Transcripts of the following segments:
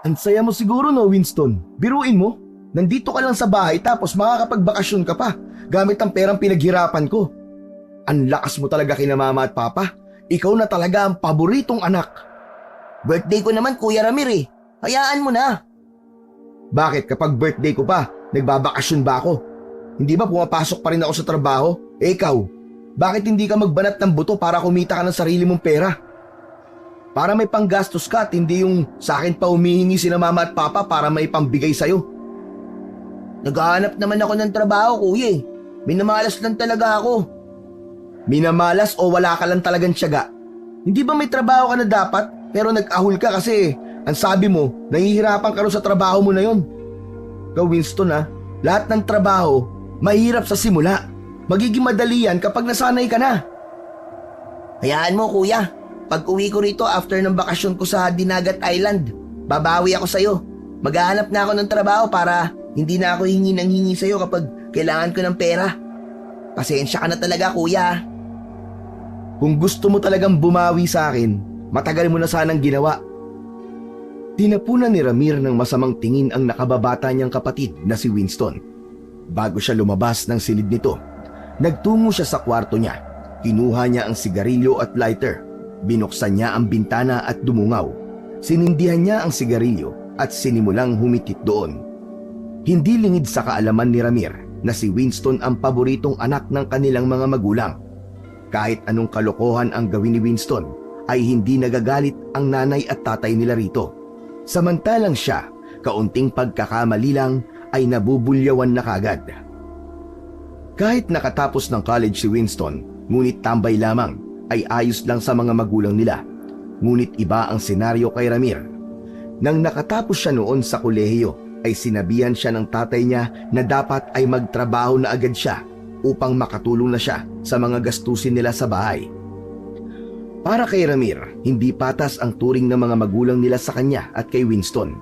Ang saya mo siguro no, Winston. Biruin mo, nandito ka lang sa bahay tapos makakapagbakasyon ka pa gamit ang perang pinaghirapan ko. Ang lakas mo talaga kina mama at papa. Ikaw na talaga ang paboritong anak. Birthday ko naman, Kuya Ramir eh. Hayaan mo na. Bakit kapag birthday ko pa, nagbabakasyon ba ako? Hindi ba pumapasok pa rin ako sa trabaho? Ikaw, bakit hindi ka magbanat ng buto para kumita ka ng sarili mong pera? Para may panggastos ka at hindi yung sa akin pa humihingi sina mama at papa para may pambigay sa'yo. Naghahanap naman ako ng trabaho, kuya eh. Minamalas lang talaga ako. Minamalas o wala ka lang talagang tiyaga? Hindi ba may trabaho ka na dapat pero nag-ahol ka kasi ang sabi mo, nahihirapan ka rin sa trabaho mo na yon? Ikaw Winston lahat ng trabaho mahirap sa simula. Magiging madali yan kapag nasanay ka na. Hayaan mo, kuya. Pag uwi ko rito after ng bakasyon ko sa Dinagat Island, babawi ako sa'yo. Maghahanap na ako ng trabaho para hindi na ako hingi ng hingi sa'yo kapag kailangan ko ng pera. Pasensya ka na talaga, kuya. Kung gusto mo talagang bumawi sa akin, matagal mo na sanang ginawa. Tinapunan ni Ramir ng masamang tingin ang nakababata niyang kapatid na si Winston. Bago siya lumabas ng silid nito, nagtungo siya sa kwarto niya. Kinuha niya ang sigarilyo at lighter. Binuksan niya ang bintana at dumungaw. Sinindihan niya ang sigarilyo at sinimulang humitit doon. Hindi lingid sa kaalaman ni Ramir na si Winston ang paboritong anak ng kanilang mga magulang. Kahit anong kalokohan ang gawin ni Winston, ay hindi nagagalit ang nanay at tatay nila rito. Samantalang siya, kaunting pagkakamali lang ay nabubulyawan na kagad. Kahit nakatapos ng college si Winston, ngunit tambay lamang, ay ayos lang sa mga magulang nila. Ngunit iba ang senaryo kay Ramir. Nang nakatapos siya noon sa kolehiyo, ay sinabihan siya ng tatay niya na dapat ay magtrabaho na agad siya upang makatulong na siya sa mga gastusin nila sa bahay. Para kay Ramir, hindi patas ang turing ng mga magulang nila sa kanya at kay Winston.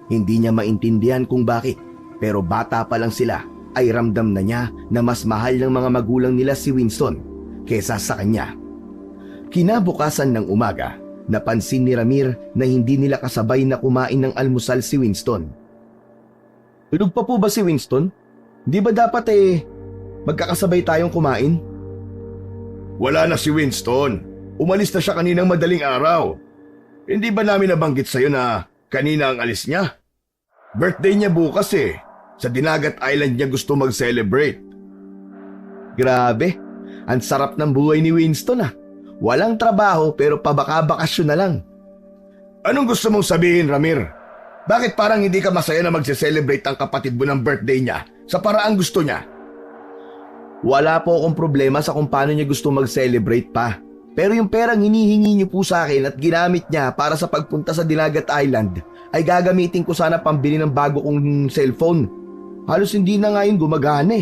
Hindi niya maintindihan kung bakit, pero bata pa lang sila ay ramdam na niya na mas mahal ng mga magulang nila si Winston kesa sa kanya. Kinabukasan ng umaga, napansin ni Ramir na hindi nila kasabay na kumain ng almusal si Winston. Tulog pa po ba si Winston? Di ba dapat magkakasabay tayong kumain? Wala na si Winston. Umalis na siya kaninang madaling araw. Hindi ba namin nabanggit sa'yo na kanina ang alis niya? Birthday niya bukas Sa Dinagat Island niya gusto mag-celebrate. Grabe, ang sarap ng buhay ni Winston Walang trabaho pero pabaka-bakasyon na lang. Anong gusto mong sabihin, Ramir? Bakit parang hindi ka masaya na magse-celebrate ang kapatid mo ng birthday niya sa paraang gusto niya? Wala po akong problema sa kung paano niya gusto mag-celebrate pa. Pero yung perang hinihingi niyo po sa akin at ginamit niya para sa pagpunta sa Dinagat Island ay gagamitin ko sana pambili ng bago kong cellphone. Halos hindi na nga yun gumagana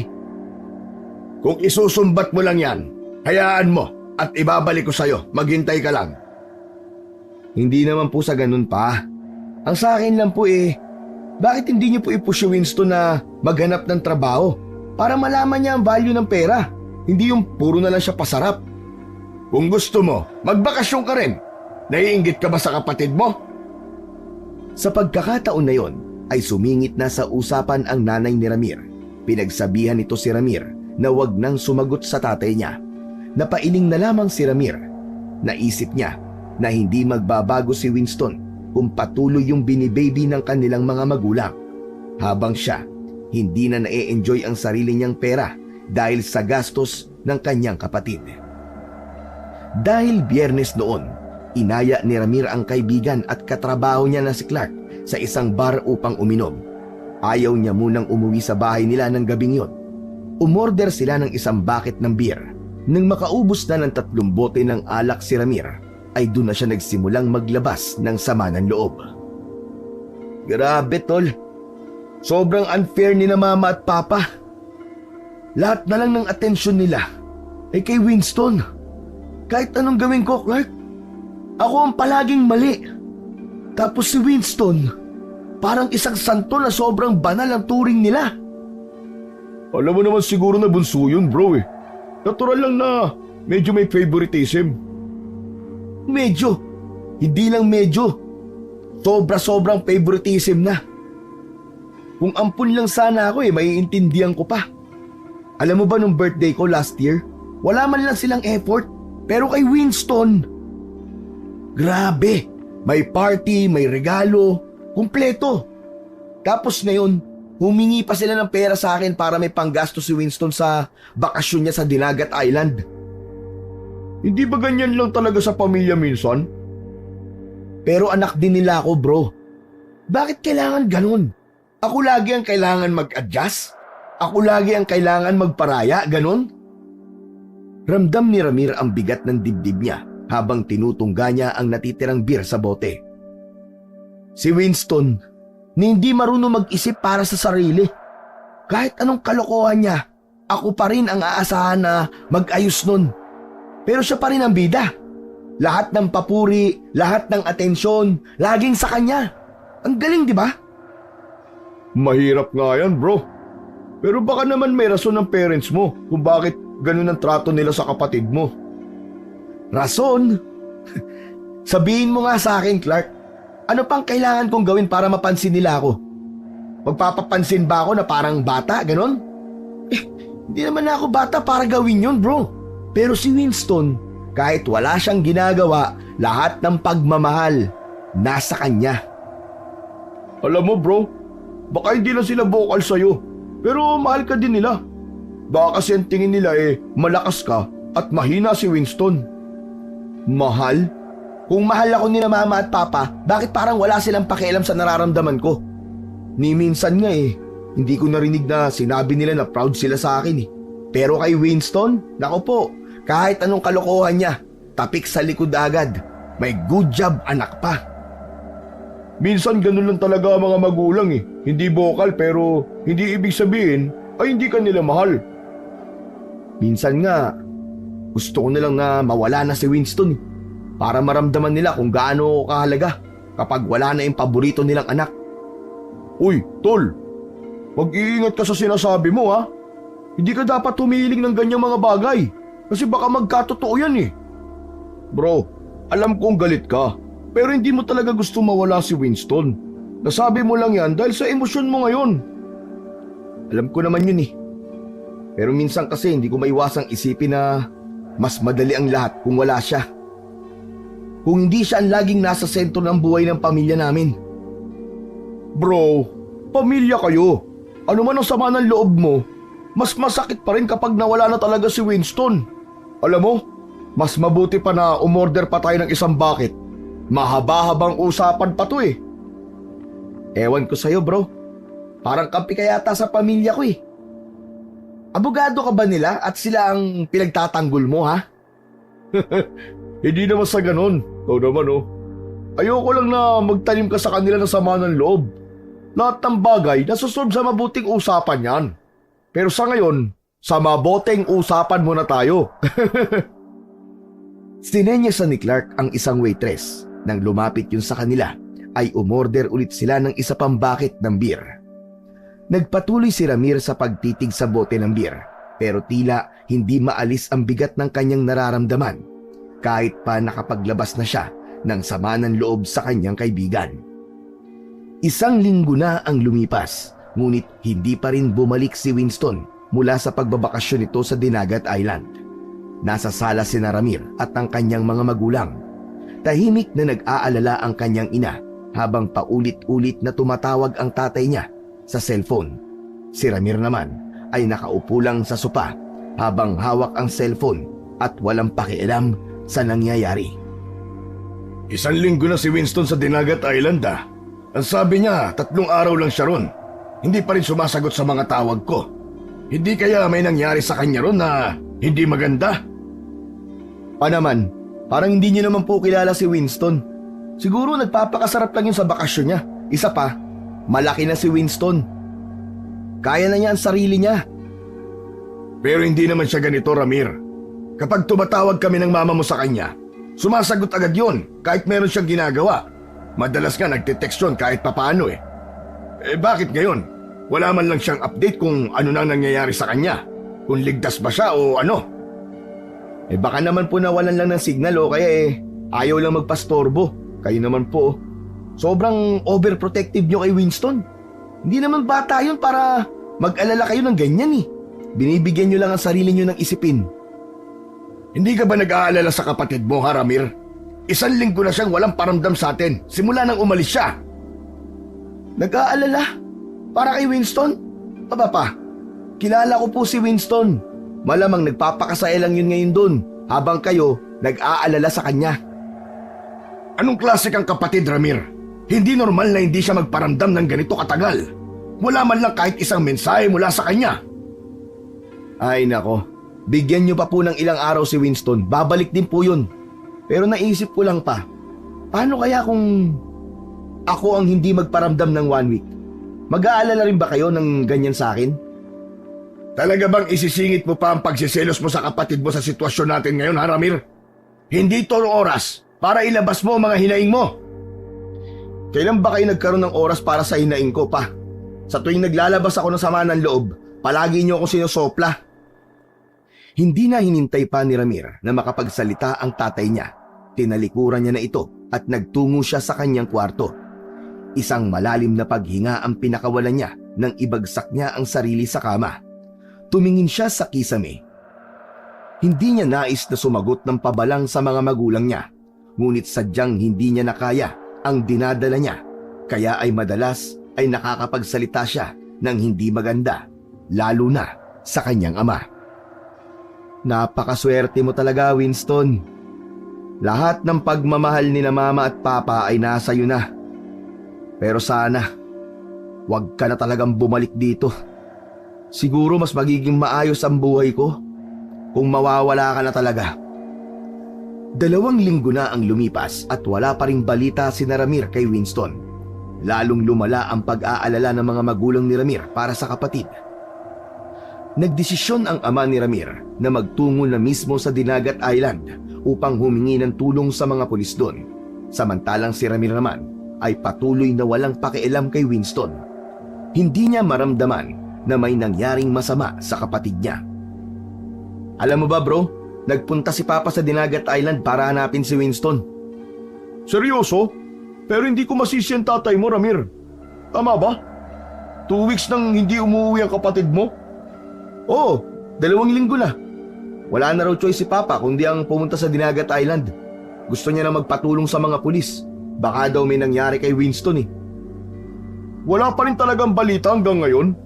Kung isusumbat mo lang yan, hayaan mo at ibabalik ko sa'yo. Maghintay ka lang. Hindi naman po sa ganun pa. Ang sa akin lang po bakit hindi niyo po i-push si Winston na maghanap ng trabaho para malaman niya ang value ng pera? Hindi yung puro na lang siya pasarap. Kung gusto mo, magbakasyon ka rin. Naiinggit ka ba sa kapatid mo? Sa pagkakataon na yon, ay sumingit na sa usapan ang nanay ni Ramir. Pinagsabihan nito si Ramir na wag nang sumagot sa tatay niya. Napailing na lamang si Ramir. Naisip niya na hindi magbabago si Winston kung patuloy yung binibaby ng kanilang mga magulang. Habang siya, hindi na na-enjoy ang sarili niyang pera dahil sa gastos ng kanyang kapatid. Dahil Biyernes noon, inaya ni Ramir ang kaibigan at katrabaho niya na si Clark sa isang bar upang uminom. Ayaw niya munang umuwi sa bahay nila ng gabing yon. Umorder sila ng isang bucket ng beer. Nang makaubos na ng 3 bote ng alak si Ramir, ay doon na siya nagsimulang maglabas ng sama ng loob. Grabe tol, sobrang unfair ni na mama at papa. Lahat na lang ng atensyon nila ay kay Winston. Kahit anong gawin ko, Clark, ako ang palaging mali. Tapos si Winston, parang isang santo na sobrang banal ang turing nila. Alam mo naman siguro na bunso yun, bro Natural lang na medyo may favoritism. Medyo? Hindi lang medyo. Sobra-sobrang favoritism na. Kung ampun lang sana ako maiintindihan ko pa. Alam mo ba nung birthday ko last year, wala man lang silang effort. Pero kay Winston, grabe, may party, may regalo, kumpleto. Tapos ngayon, humingi pa sila ng pera sa akin para may panggasto si Winston sa bakasyon niya sa Dinagat Island. Hindi ba ganyan lang talaga sa pamilya minsan? Pero anak din nila ako, bro. Bakit kailangan ganun? Ako lagi ang kailangan mag-adjust? Ako lagi ang kailangan magparaya, ganun? Ramdam ni Ramir ang bigat ng dibdib niya habang tinutungga niya ang natitirang beer sa bote. Si Winston, hindi marunong mag-isip para sa sarili. Kahit anong kalokohan niya, ako pa rin ang aasahan na mag-ayos nun. Pero siya pa rin ang bida. Lahat ng papuri, lahat ng atensyon, laging sa kanya. Ang galing, di ba? Mahirap nga yan, bro. Pero baka naman may rason ng parents mo kung bakit ganun ang trato nila sa kapatid mo. Rason? Sabihin mo nga sa akin, Clark. Ano pang kailangan kong gawin para mapansin nila ako? Magpapapansin ba ako na parang bata, ganun? Hindi naman ako bata para gawin yun, bro. Pero si Winston, kahit wala siyang ginagawa, lahat ng pagmamahal nasa kanya. Alam mo, bro, baka hindi lang sila vocal sa'yo, pero mahal ka din nila. Baka kasi ang tingin nila malakas ka at mahina si Winston. Mahal? Kung mahal ako nila mama at papa, bakit parang wala silang pakialam sa nararamdaman ko? Ni minsan nga hindi ko narinig na sinabi nila na proud sila sa akin. Pero kay Winston, nako po, kahit anong kalokohan niya, tapik sa likod agad. May good job anak pa. Minsan ganun lang talaga ang mga magulang Hindi vocal pero hindi ibig sabihin ay hindi ka nila mahal. Minsan nga, gusto ko na lang na mawala na si Winston para maramdaman nila kung gaano kahalaga kapag wala na yung paborito nilang anak. Uy, tol, mag-iingat ka sa sinasabi mo ha. Hindi ka dapat humihiling ng ganyang mga bagay kasi baka magkatotoo yan Bro, alam kong galit ka pero hindi mo talaga gusto mawala si Winston. Nasabi mo lang yan dahil sa emosyon mo ngayon. Alam ko naman yun Pero minsan kasi hindi ko maiwasang isipin na mas madali ang lahat kung wala siya. Kung hindi siya ang laging nasa sentro ng buhay ng pamilya namin. Bro, pamilya kayo. Ano man ang sama ng loob mo, mas masakit pa rin kapag nawala na talaga si Winston. Alam mo, mas mabuti pa na umorder pa tayo ng isang bucket. Mahaba-habang usapan pa to Ewan ko sa'yo, bro. Parang kampi ka yata sa pamilya ko Abogado ka ba nila at sila ang pinagtatanggol mo, ha? Hindi naman sa ganun. Ikaw naman, Ayoko lang na magtanim ka sa kanila ng sama ng loob. Lahat ng bagay nasusolve sa mabuting usapan yan. Pero sa ngayon, sa mabuting usapan muna tayo. Sinenyasan ni Clark ang isang waitress. Nang lumapit yun sa kanila, ay umorder ulit sila ng isa pang bucket ng beer. Nagpatuloy si Ramir sa pagtitig sa bote ng beer, pero tila hindi maalis ang bigat ng kanyang nararamdaman, kahit pa nakapaglabas na siya ng sama ng loob sa kanyang kaibigan. Isang linggo na ang lumipas, ngunit hindi pa rin bumalik si Winston mula sa pagbabakasyon nito sa Dinagat Island. Nasa sala si Ramir at ang kanyang mga magulang. Tahimik na nag-aalala ang kanyang ina habang paulit-ulit na tumatawag ang tatay niya sa cellphone. Si Ramir naman ay nakaupo lang sa sopa habang hawak ang cellphone at walang pakialam sa nangyayari. Isang linggo na si Winston sa Dinagat Island Ang sabi niya, 3 araw lang siya ron. Hindi pa rin sumasagot sa mga tawag ko. Hindi kaya may nangyari sa kanya ron na hindi maganda? Naman, parang hindi niyo naman po kilala si Winston. Siguro nagpapakasarap lang yun sa bakasyon niya. Isa pa, malaki na si Winston. Kaya na niya ang sarili niya. Pero hindi naman siya ganito, Ramir. Kapag tumatawag kami ng mama mo sa kanya, sumasagot agad yon kahit meron siyang ginagawa. Madalas nga nagte-text yun kahit papaano bakit ngayon? Wala man lang siyang update kung ano nang nangyayari sa kanya. Kung ligtas ba siya o ano. Baka naman po nawalan lang ng signal o kaya ayaw lang magpastorbo. Kayo naman po. Sobrang overprotective nyo kay Winston. Hindi naman bata yun para mag-alala kayo ng ganyan eh. Binibigyan nyo lang ang sarili nyo ng isipin. Hindi ka ba nag-aalala sa kapatid mo, ha, Ramir? 1 linggo na siyang walang paramdam sa atin simula nang umalis siya. Nag-aalala? Para kay Winston? Aba pa, kilala ko po si Winston. Malamang nagpapakasaya lang yun ngayon doon habang kayo nag-aalala sa kanya. Anong klase kang kapatid, Ramir? Hindi normal na hindi siya magparamdam ng ganito katagal. Wala man lang kahit isang mensahe mula sa kanya. Ay nako, bigyan nyo pa po ng ilang araw si Winston, babalik din po yun. Pero naisip ko lang pa, paano kaya kung ako ang hindi magparamdam ng 1 week? Mag-aalala rin ba kayo ng ganyan sa akin? Talaga bang isisingit mo pa ang pagsiselos mo sa kapatid mo sa sitwasyon natin ngayon, ha, Ramir? Hindi ito oras para ilabas mo ang mga hinaing mo. Kailan ba kayo nagkaroon ng oras para sa hinaing ko pa? Sa tuwing naglalabas ako ng sama ng loob, palagi niyo ako sinusopla. Hindi na hinintay pa ni Ramir na makapagsalita ang tatay niya. Tinalikuran niya na ito at nagtungo siya sa kanyang kwarto. Isang malalim na paghinga ang pinakawalan niya nang ibagsak niya ang sarili sa kama. Tumingin siya sa kisame. Hindi niya nais na sumagot ng pabalang sa mga magulang niya, ngunit sadyang hindi niya nakaya ang dinadala niya, kaya ay madalas ay nakakapagsalita siya ng hindi maganda, lalo na sa kanyang ama. Napakaswerte mo talaga, Winston. Lahat ng pagmamahal ni na mama at papa ay nasa iyo na. Pero sana, wag ka na talagang bumalik dito. Siguro mas magiging maayos ang buhay ko kung mawawala ka na talaga. 2 linggo na ang lumipas at wala pa ring balita si Ramir kay Winston. Lalong lumala ang pag-aalala ng mga magulang ni Ramir para sa kapatid. Nagdesisyon ang ama ni Ramir na magtungo na mismo sa Dinagat Island upang humingi ng tulong sa mga pulis doon. Samantalang si Ramir naman ay patuloy na walang pakialam kay Winston. Hindi niya maramdaman na may nangyaring masama sa kapatid niya. Alam mo ba bro, nagpunta si Papa sa Dinagat Island para hanapin si Winston. Seryoso? Pero hindi ko masisi ang tatay mo, Ramir. Tama ba? 2 weeks nang hindi umuwi ang kapatid mo? Oo, 2 linggo na. Wala na raw choice si Papa kundi ang pumunta sa Dinagat Island. Gusto niya na magpatulong sa mga pulis. Baka daw may nangyari kay Winston eh. Wala pa rin talagang balita hanggang ngayon?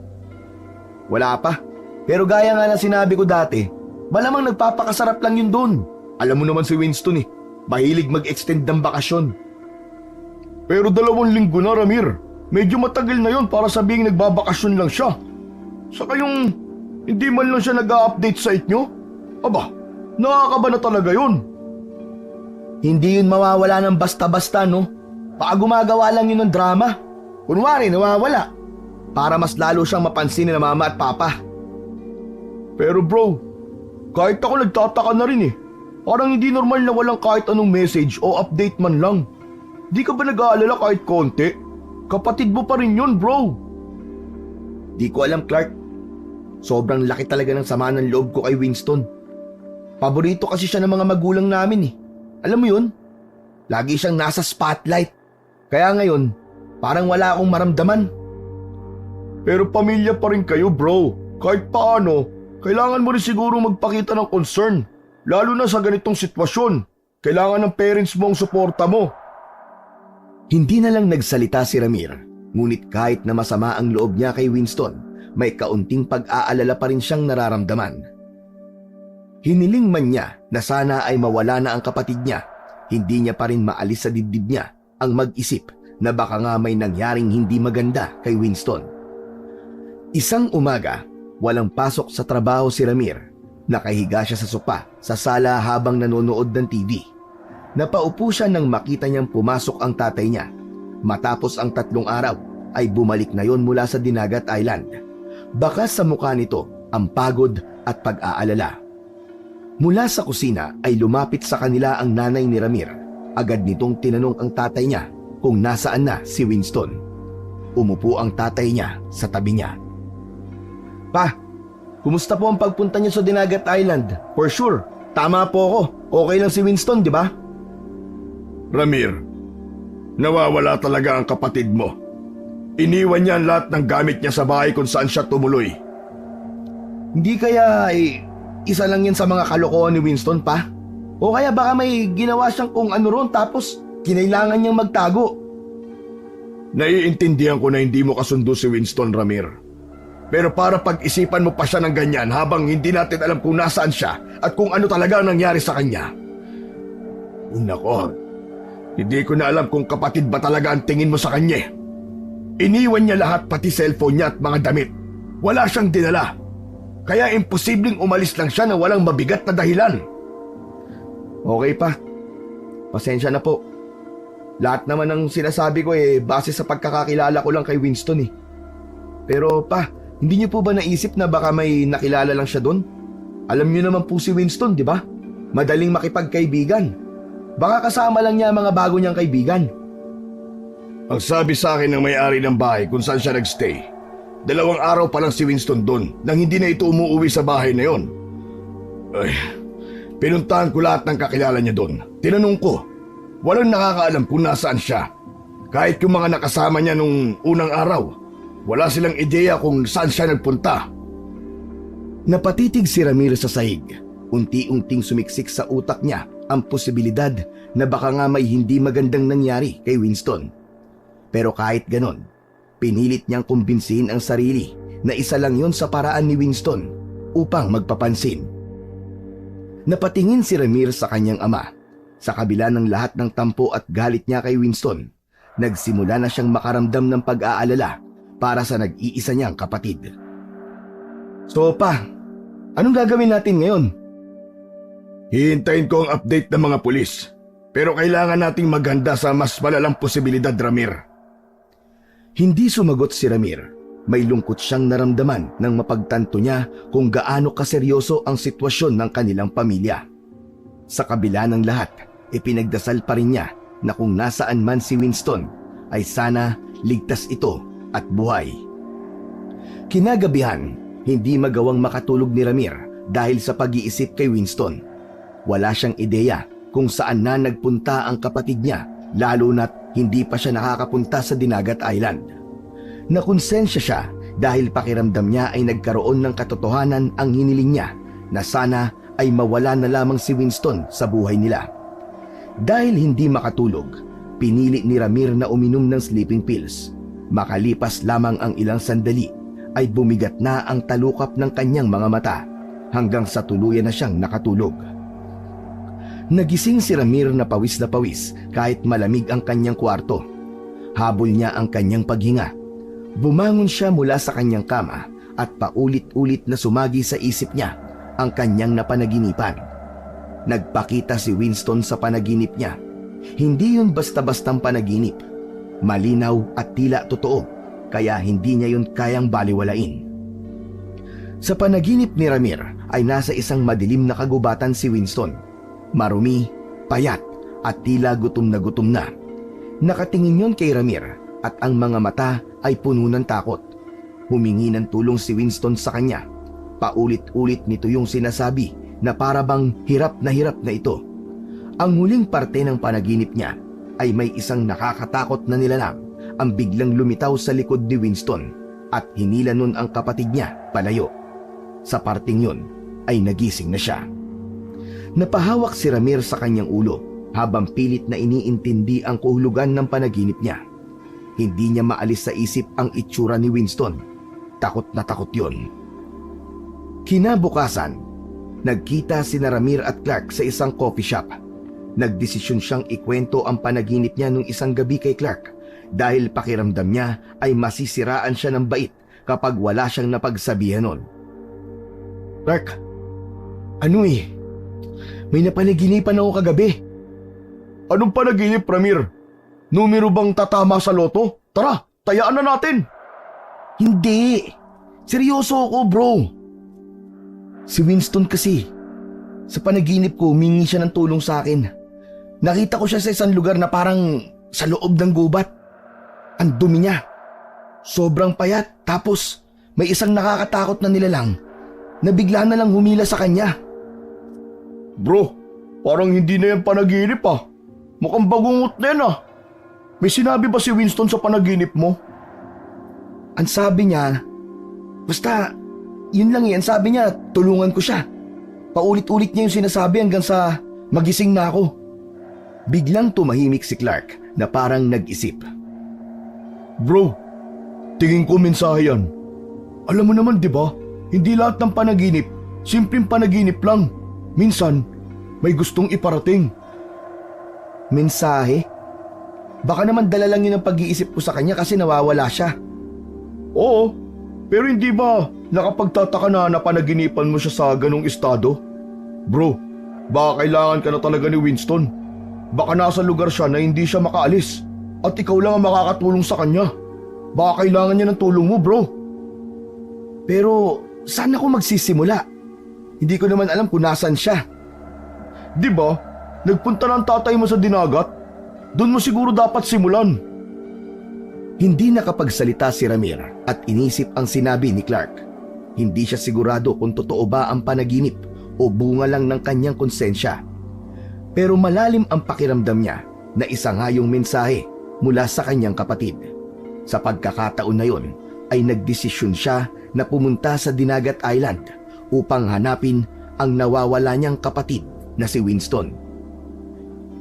Wala pa. Pero gaya nga na sinabi ko dati, malamang nagpapakasarap lang yun doon. Alam mo naman si Winston eh, mahilig mag-extend ng bakasyon. Pero 2 linggo na, Ramir. Medyo matagal na yon para sabihing nagbabakasyon lang siya. Saka yung hindi man lang siya nag-a-update sa inyo? Aba, nakakaba na talaga yun. Hindi yun mawawala ng basta-basta, no? Baka gumagawa lang yun ng drama. Kunwari, nawawala. Para mas lalo siyang mapansin ni mama at papa. Pero bro, kahit ako nagtataka na rin eh. Parang hindi normal na walang kahit anong message o update man lang. Di ka ba nag-aalala kahit konti? Kapatid mo pa rin yun, bro. Di ko alam, Clark. Sobrang laki talaga ng sama ng loob ko kay Winston. Paborito kasi siya ng mga magulang namin eh. Alam mo yun? Lagi siyang nasa spotlight. Kaya ngayon, parang wala akong maramdaman. Pero pamilya pa rin kayo, bro. Kahit paano, kailangan mo rin siguro magpakita ng concern. Lalo na sa ganitong sitwasyon. Kailangan ng parents mo ang suporta mo. Hindi na lang nagsalita si Ramir. Ngunit kahit na masama ang loob niya kay Winston, may kaunting pag-aalala pa rin siyang nararamdaman. Hiniling man niya na sana ay mawala na ang kapatid niya, hindi niya pa rin maalis sa dibdib niya ang mag-isip na baka nga may nangyaring hindi maganda kay Winston. Isang umaga, walang pasok sa trabaho si Ramir. Nakahiga siya sa sopa sa sala habang nanonood ng TV. Napaupo siya nang makita niyang pumasok ang tatay niya. Matapos ang 3 araw ay bumalik na yon mula sa Dinagat Island. Bakas sa mukha nito ang pagod at pag-aalala. Mula sa kusina ay lumapit sa kanila ang nanay ni Ramir. Agad nitong tinanong ang tatay niya kung nasaan na si Winston. Umupo ang tatay niya sa tabi niya. Pa, kumusta po ang pagpunta niyo sa Dinagat Island? For sure, tama po ako. Okay lang si Winston, di ba? Ramir, Nawawala talaga ang kapatid mo. Iniwan niya ang lahat ng gamit niya sa bahay kung saan siya tumuloy. Hindi kaya isa lang yan sa mga kalokohan ni Winston pa? O kaya baka may ginawa siyang kung ano ron tapos kinailangan niyang magtago? Naiintindihan ko na hindi mo kasundo si Winston, Ramir. Pero para pag-isipan mo pa siya ng ganyan habang hindi natin alam kung nasaan siya at kung ano talaga ang nangyari sa kanya. Nako, hindi ko na alam kung kapatid ba talaga ang tingin mo sa kanya. Iniwan niya lahat pati cellphone niya at mga damit. Wala siyang dinala. Kaya imposibleng umalis lang siya na walang mabigat na dahilan. Okay pa. Pasensya na po. Lahat naman ng sinasabi ko base sa pagkakakilala ko lang kay Winston eh. Pero pa, hindi niyo po ba naisip na baka may nakilala lang siya doon? Alam niyo naman po si Winston, di ba? Madaling makipagkaibigan. Baka kasama lang niya ang mga bago niyang kaibigan. Ang sabi sa akin ng may-ari ng bahay kung saan siya nagstay, 2 araw pa lang si Winston doon nang hindi na ito umuwi sa bahay na yon. Ay, pinuntahan ko lahat ng kakilala niya doon. Tinanong ko, walang nakakaalam kung nasaan siya. Kahit yung mga nakasama niya nung unang araw, wala silang ideya kung saan siya nagpunta. Napatitig si Ramir sa sahig. Unti-unting sumiksik sa utak niya ang posibilidad na baka nga may hindi magandang nangyari kay Winston. Pero kahit ganon, pinilit niyang kumbinsihin ang sarili na isa lang yon sa paraan ni Winston upang magpapansin. Napatingin si Ramir sa kanyang ama. Sa kabila ng lahat ng tampo at galit niya kay Winston, nagsimula na siyang makaramdam ng pag-aalala para sa nag-iisa niyang kapatid. So pa, anong gagawin natin ngayon? Hihintayin ko ang update ng mga pulis. Pero kailangan nating maghanda sa mas malalang posibilidad, Ramir. Hindi sumagot si Ramir. May lungkot siyang naramdaman nang mapagtanto niya kung gaano kaseryoso ang sitwasyon ng kanilang pamilya. Sa kabila ng lahat, ipinagdasal pa rin niya na kung nasaan man si Winston ay sana ligtas ito at buhay. Kinagabihan, hindi magawang makatulog ni Ramir dahil sa pag-iisip kay Winston. Wala siyang ideya kung saan na nagpunta ang kapatid niya, lalo na't hindi pa siya nakakapunta sa Dinagat Island. Nakonsensya siya dahil pakiramdam niya ay nagkaroon ng katotohanan ang hiniling niya na sana ay mawala na lamang si Winston sa buhay nila. Dahil hindi makatulog, pinili ni Ramir na uminom ng sleeping pills. Makalipas lamang ang ilang sandali ay bumigat na ang talukap ng kanyang mga mata hanggang sa tuluyan na siyang nakatulog. Nagising si Ramir na pawis kahit malamig ang kanyang kwarto. Habol niya ang kanyang paghinga. Bumangon siya mula sa kanyang kama at paulit-ulit na sumagi sa isip niya ang kanyang napanaginipan. Nagpakita si Winston sa panaginip niya. Hindi yun basta-bastang panaginip. Malinaw at tila totoo, kaya hindi niya yun kayang baliwalain. Sa panaginip ni Ramir ay nasa isang madilim na kagubatan si Winston. Marumi, payat at tila gutom na. Nakatingin yon kay Ramir at ang mga mata ay puno ng takot. Humingi ng tulong si Winston sa kanya. Paulit-ulit nito yung sinasabi na para bang hirap na ito. Ang huling parte ng panaginip niya ay may isang nakakatakot na nilalang ang biglang lumitaw sa likod ni Winston at hinila nun ang kapatid niya palayo. Sa parting yun ay nagising na siya. Napahawak si Ramir sa kanyang ulo habang pilit na iniintindi ang kahulugan ng panaginip niya. Hindi niya maalis sa isip ang itsura ni Winston. Takot na takot yun. Kinabukasan, nagkita sina Ramir at Clark sa isang coffee shop. Nagdesisyon siyang ikwento ang panaginip niya nung isang gabi kay Clark dahil pakiramdam niya ay masisiraan siya ng bait kapag wala siyang napagsabihan nun. Clark, May napanaginipan ako kagabi. anong panaginip, Ramir? Numero bang tatama sa loto? Tara, tayaan na natin! Hindi. Seryoso ako, bro. Si Winston kasi. Sa panaginip ko, humingi siya ng tulong sa akin. Nakita ko siya sa isang lugar na parang sa loob ng gubat. Ang dumi niya. Sobrang payat. Tapos may isang nakakatakot na nilalang na bigla na lang humila sa kanya. Bro, parang hindi na yan panaginip ah. Mukhang bagungot na yan ah. May sinabi ba si Winston sa panaginip mo? Ang sabi niya, basta, yun lang yan, sabi niya, tulungan ko siya. Paulit-ulit niya yung sinasabi hanggang sa magising na ako. Biglang tumahimik si Clark na parang nag-isip. Bro, tingin ko mensahe yan. Alam mo naman, di ba? Hindi lahat ng panaginip, simpleng panaginip lang. Minsan, may gustong iparating. Mensahe? Baka naman dala lang yun ang pag-iisip ko sa kanya kasi nawawala siya. Oo, pero hindi ba nakapagtataka na napanaginipan mo siya sa ganong estado? Bro, baka kailangan ka na talaga ni Winston. Baka nasa lugar siya na hindi siya makaalis at ikaw lang ang makakatulong sa kanya. Baka kailangan niya ng tulong mo, bro. Pero saan ako magsisimula? Hindi ko naman alam kung nasan siya. Di ba? Nagpunta ng tatay mo sa dinagat? Doon mo siguro dapat simulan. Hindi nakapagsalita si Ramir at inisip ang sinabi ni Clark. Hindi siya sigurado kung totoo ba ang panaginip o bunga lang ng kanyang konsensya. Pero malalim ang pakiramdam niya na isa nga yung mensahe mula sa kanyang kapatid. Sa pagkakataon na yon ay nagdesisyon siya na pumunta sa Dinagat Island upang hanapin ang nawawala niyang kapatid na si Winston.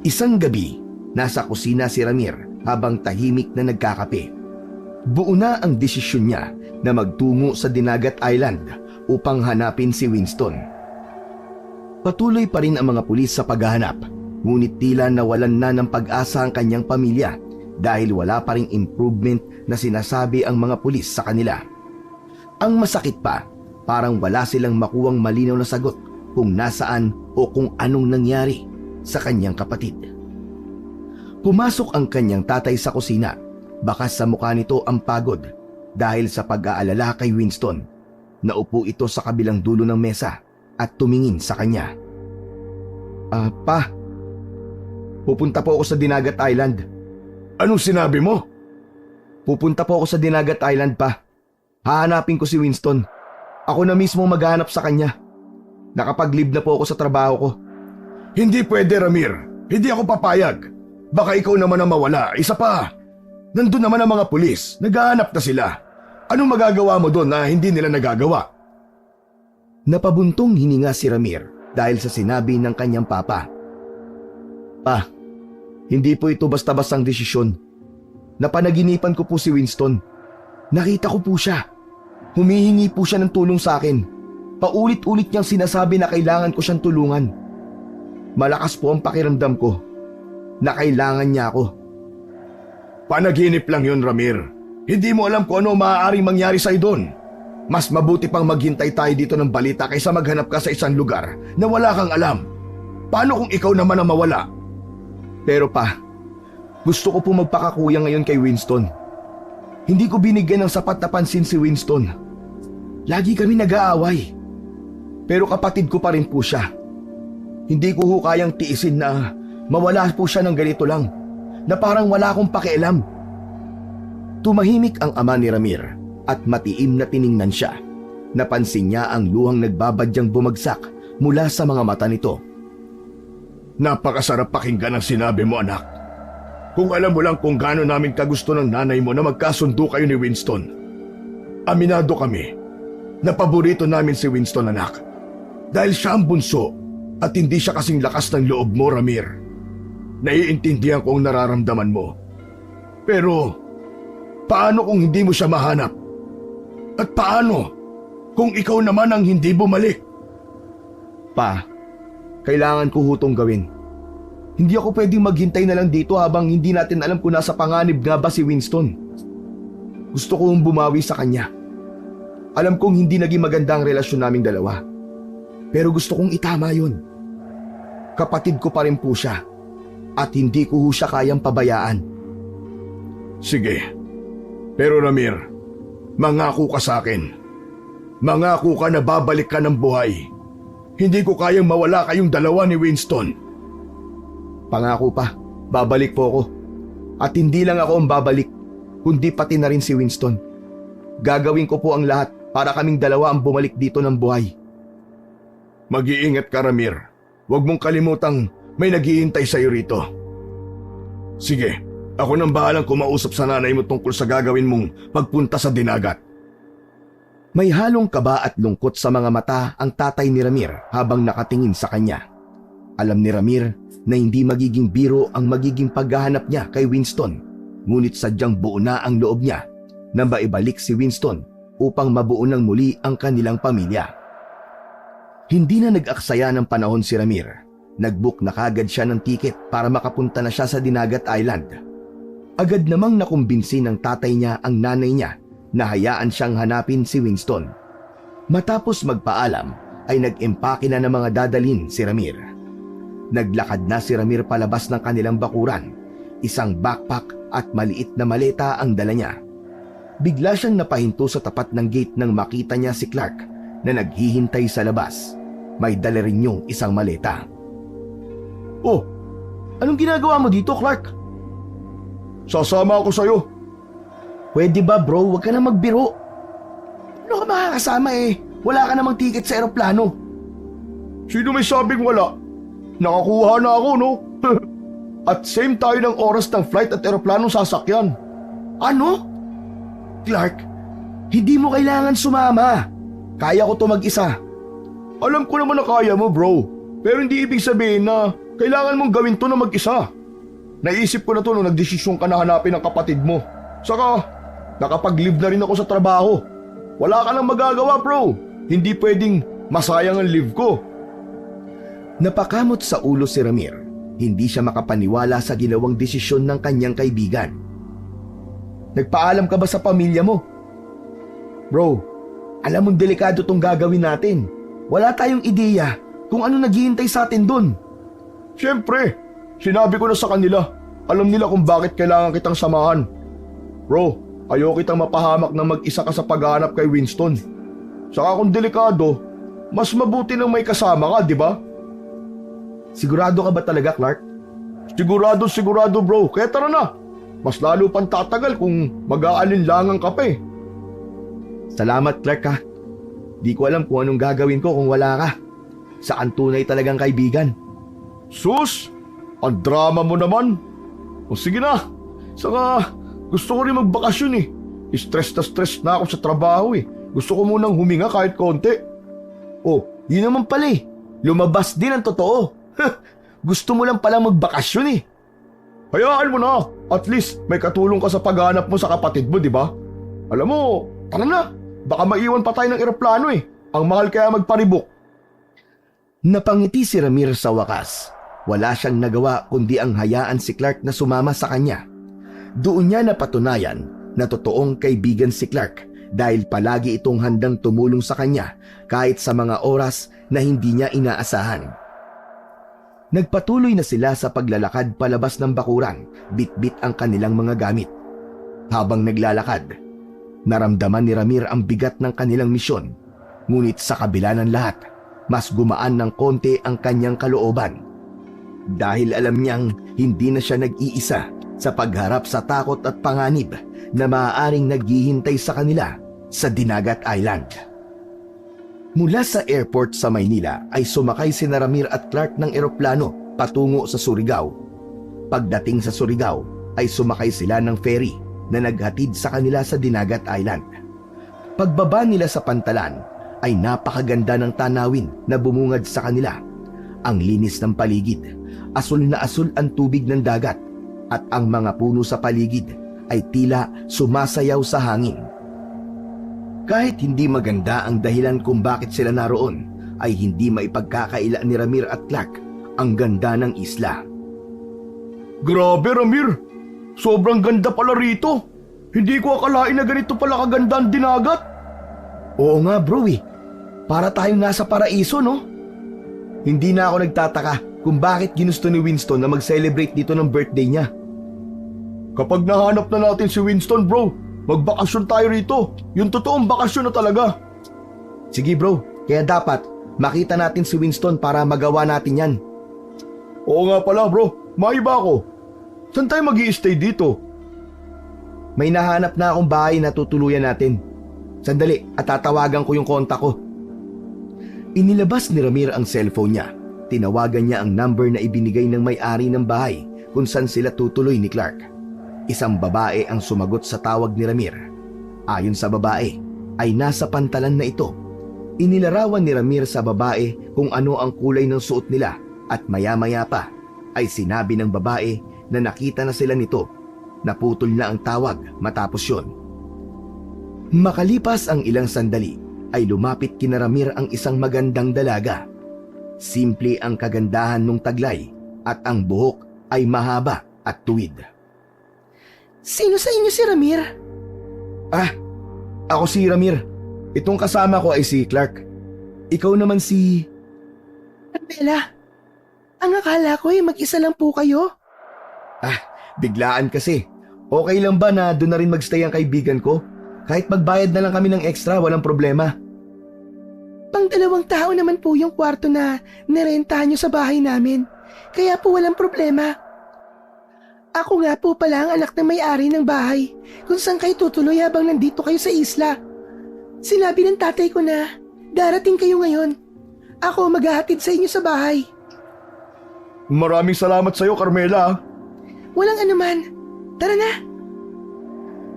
Isang gabi, nasa kusina si Ramir habang tahimik na nagkakape. Buo na ang desisyon niya na magtungo sa Dinagat Island upang hanapin si Winston. Patuloy pa rin ang mga pulis sa paghahanap, ngunit tila nawalan na ng pag-asa ang kanyang pamilya dahil wala pa ring improvement na sinasabi ang mga pulis sa kanila. Ang masakit pa, parang wala silang makuwang malinaw na sagot kung nasaan o kung anong nangyari sa kanyang kapatid. Pumasok ang kanyang tatay sa kusina. Bakas sa mukha nito ang pagod dahil sa pag-aalala kay Winston. Naupo ito sa kabilang dulo ng mesa at tumingin sa kanya. Pa, pupunta po ako sa Dinagat Island. Anong sinabi mo? Pupunta po ako sa Dinagat Island, pa. Hahanapin ko si Winston. Ako na mismo maghahanap sa kanya. Nakapag-leave na po ako sa trabaho ko. Hindi pwede, Ramir. Hindi ako papayag. Baka ikaw naman ang mawala. Isa pa, nandun naman ang mga pulis. Naghahanap na sila. Anong magagawa mo doon na hindi nila nagagawa? Napabuntong hininga si Ramir dahil sa sinabi ng kanyang papa. Pa, hindi po ito basta-bastang desisyon. Napanaginipan ko po si Winston. Nakita ko po siya. Humihingi po siya ng tulong sa akin. Paulit-ulit niyang sinasabi na kailangan ko siyang tulungan. Malakas po ang pakiramdam ko na kailangan niya ako. Panaginip lang yun, Ramir. Hindi mo alam kung ano maaaring mangyari sa'yo doon. Mas mabuti pang maghintay tayo dito ng balita kaysa maghanap ka sa isang lugar na wala kang alam. Paano kung ikaw naman ang mawala? Pero pa, gusto ko po magpakakuya ngayon kay Winston. Hindi ko binigyan ng sapat na pansin si Winston. Lagi kami nag-aaway. Pero kapatid ko pa rin po siya. Hindi ko ho kayang tiisin na mawala po siya ng ganito lang, na parang wala akong pakialam. Tumahimik ang ama ni Ramir at matiim na tiningnan siya. Napansin niya ang luhang nagbabadyang bumagsak mula sa mga mata nito. Napakasarap pakinggan ang sinabi mo, anak. Kung alam mo lang kung gaano namin kagusto ng nanay mo na magkasundo kayo ni Winston. Aminado kami na paborito namin si Winston, anak. Dahil siya ang bunso at hindi siya kasing lakas ng loob mo, Ramir. Naiintindihan ko ang nararamdaman mo. Pero, paano kung hindi mo siya mahanap? At paano kung ikaw naman ang hindi bumalik? Pa, kailangan ko hutong gawin. Hindi ako pwedeng maghintay na lang dito habang hindi natin alam kung nasa panganib nga ba si Winston. Gusto kong bumawi sa kanya. Alam kong hindi naging maganda ang relasyon naming dalawa. Pero gusto kong itama yun. Kapatid ko pa rin po siya. At hindi ko ho siya kayang pabayaan. Sige. Pero Ramir, mangako ka sa akin. Mangako ka na babalik ka ng buhay. Hindi ko kayang mawala kayong dalawa ni Winston. Pangako pa, babalik po ako. At hindi lang ako ang babalik, kundi pati na rin si Winston. Gagawin ko po ang lahat para kaming dalawa ang bumalik dito ng buhay. Mag-iingat ka, Ramir. Huwag mong kalimutang may naghihintay sa'yo rito. Sige, Ako nang bahalang kumausap sa nanay mo tungkol sa gagawin mong pagpunta sa dinagat. May halong kaba at lungkot sa mga mata ang tatay ni Ramir habang nakatingin sa kanya. Alam ni Ramir na hindi magiging biro ang magiging paghahanap niya kay Winston, ngunit sadyang buo na ang loob niya na maibalik si Winston upang mabuo ng muli ang kanilang pamilya. Hindi na nag-aksaya ng panahon si Ramir. Nag-book na kagad siya ng tiket para makapunta na siya sa Dinagat Island. Agad namang nakumbinsi ng tatay niya ang nanay niya na hayaan siyang hanapin si Winston. Matapos magpaalam ay nag-empake na ng mga dadalhin si Ramir. Naglakad na si Ramir palabas ng kanilang bakuran. Isang backpack at maliit na maleta ang dala niya. Bigla siyang napahinto sa tapat ng gate nang makita niya si Clark na naghihintay sa labas. May dala rin yung isang maleta. Oh, anong ginagawa mo dito, Clark? Sasama ako sa'yo. Pwede ba bro, huwag ka na magbiro. Ano ka makakasama eh? Wala ka namang ticket sa eroplano. Sino may sabing wala? Nakakuha na ako, no? At same tayo ng oras ng flight at eroplanong sasakyan. Ano? Clark, hindi mo kailangan sumama. Kaya ko to mag-isa. Alam ko naman na kaya mo, bro. Pero hindi ibig sabihin na kailangan mong gawin to na mag-isa. Naisip ko na to nung nagdesisyon ka na hanapin ang kapatid mo. Saka, nakapag-leave na rin ako sa trabaho. Wala ka nang magagawa, bro. Hindi pwedeng masayang ang leave ko. Napakamot sa ulo si Ramir. Hindi siya makapaniwala sa ginawang desisyon ng kanyang kaibigan. Nagpaalam ka ba sa pamilya mo? Bro, alam mong delikado tong gagawin natin. Wala tayong ideya kung ano naghihintay sa atin dun. Siyempre, sinabi ko na sa kanila. Alam nila kung bakit kailangan kitang samahan. Bro, ayaw kitang mapahamak na mag-isa ka sa paghahanap kay Winston. Saka kung delikado, mas mabuti nang may kasama ka, di ba? Sigurado ka ba talaga, Clark? Sigurado bro, kaya tara na. Mas lalo pang tatagal kung mag-aalinlangan ka pa eh. Salamat, Clark ha. Di ko alam kung anong gagawin ko kung wala ka. Saan tunay talagang kaibigan. Sus, ang drama mo naman. O sige na, saka gusto ko rin magbakasyon eh. Stress na ako sa trabaho eh. Gusto ko munang huminga kahit konti. Oh, yun naman pala eh. Lumabas din ang totoo. Gusto mo lang pala magbakasyon eh. Hayaan mo na, at least may katulong ka sa paghanap mo sa kapatid mo, di ba? Alam mo, tara na, baka maiwan pa tayo ng eroplano eh. Ang mahal kaya magparibok. Napangiti si Ramir sa wakas. Wala siyang nagawa kundi ang hayaan si Clark na sumama sa kanya. Doon niya napatunayan na totoong kaibigan si Clark dahil palagi itong handang tumulong sa kanya kahit sa mga oras na hindi niya inaasahan. Nagpatuloy na sila sa paglalakad palabas ng bakuran, bit-bit ang kanilang mga gamit. Habang naglalakad, naramdaman ni Ramir ang bigat ng kanilang misyon. Ngunit sa kabila ng lahat, mas gumaan ng konti ang kanyang kalooban. Dahil alam niyang hindi na siya nag-iisa sa pagharap sa takot at panganib na maaaring naghihintay sa kanila sa Dinagat Island. Mula sa airport sa Maynila ay sumakay sina Ramir at Clark ng eroplano patungo sa Surigao. Pagdating sa Surigao ay sumakay sila ng ferry na naghatid sa kanila sa Dinagat Island. Pagbaba nila sa pantalan ay napakaganda ng tanawin na bumungad sa kanila. Ang linis ng paligid, asul na asul ang tubig ng dagat at ang mga puno sa paligid ay tila sumasayaw sa hangin. Kahit hindi maganda ang dahilan kung bakit sila naroon, ay hindi maipagkakaila ni Ramir at Clark ang ganda ng isla. Grabe Ramir, sobrang ganda pala rito. Hindi ko akalain na ganito pala kaganda ang dinagat. Oo nga bro eh, para tayong nasa paraiso no? Hindi na ako nagtataka kung bakit ginusto ni Winston na mag-celebrate dito ng birthday niya. Kapag nahanap na natin si Winston bro, magbakasyon tayo rito. Yung totoong bakasyon na talaga. Sige bro, kaya dapat makita natin si Winston para magawa natin yan. Oo nga pala bro, maiba ako. Saan tayo mag-i-stay dito? May nahanap na akong bahay na tutuluyan natin. Sandali at tatawagan ko yung kontak ko. Inilabas ni Ramir ang cellphone niya. Tinawagan niya ang number na ibinigay ng may-ari ng bahay kung saan sila tutuloy ni Clark. Isang babae ang sumagot sa tawag ni Ramir. Ayon sa babae, ay nasa pantalan na ito. Inilarawan ni Ramir sa babae kung ano ang kulay ng suot nila at maya-maya pa ay sinabi ng babae na nakita na sila nito. Naputol na ang tawag matapos yon. Makalipas ang ilang sandali ay lumapit kina Ramir ang isang magandang dalaga. Simple ang kagandahan ng taglay at ang buhok ay mahaba at tuwid. Sino sa inyo si Ramir? Ako si Ramir. Itong kasama ko ay si Clark. Ikaw naman si... Bella, ang akala ko ay mag-isa lang po kayo. Biglaan kasi. Okay lang ba na doon na rin magstay ang kaibigan ko? Kahit magbayad na lang kami ng extra, walang problema. Pang 2 tao naman po yung kwarto na nirentahan nyo sa bahay namin. Kaya po walang problema. Ako nga po pala ang anak ng may-ari ng bahay kung saan kayo tutuloy habang nandito kayo sa isla. Sinabi ng tatay ko na darating kayo ngayon. Ako maghahatid sa inyo sa bahay. Maraming salamat sa'yo, Carmela. Walang anuman. Tara na.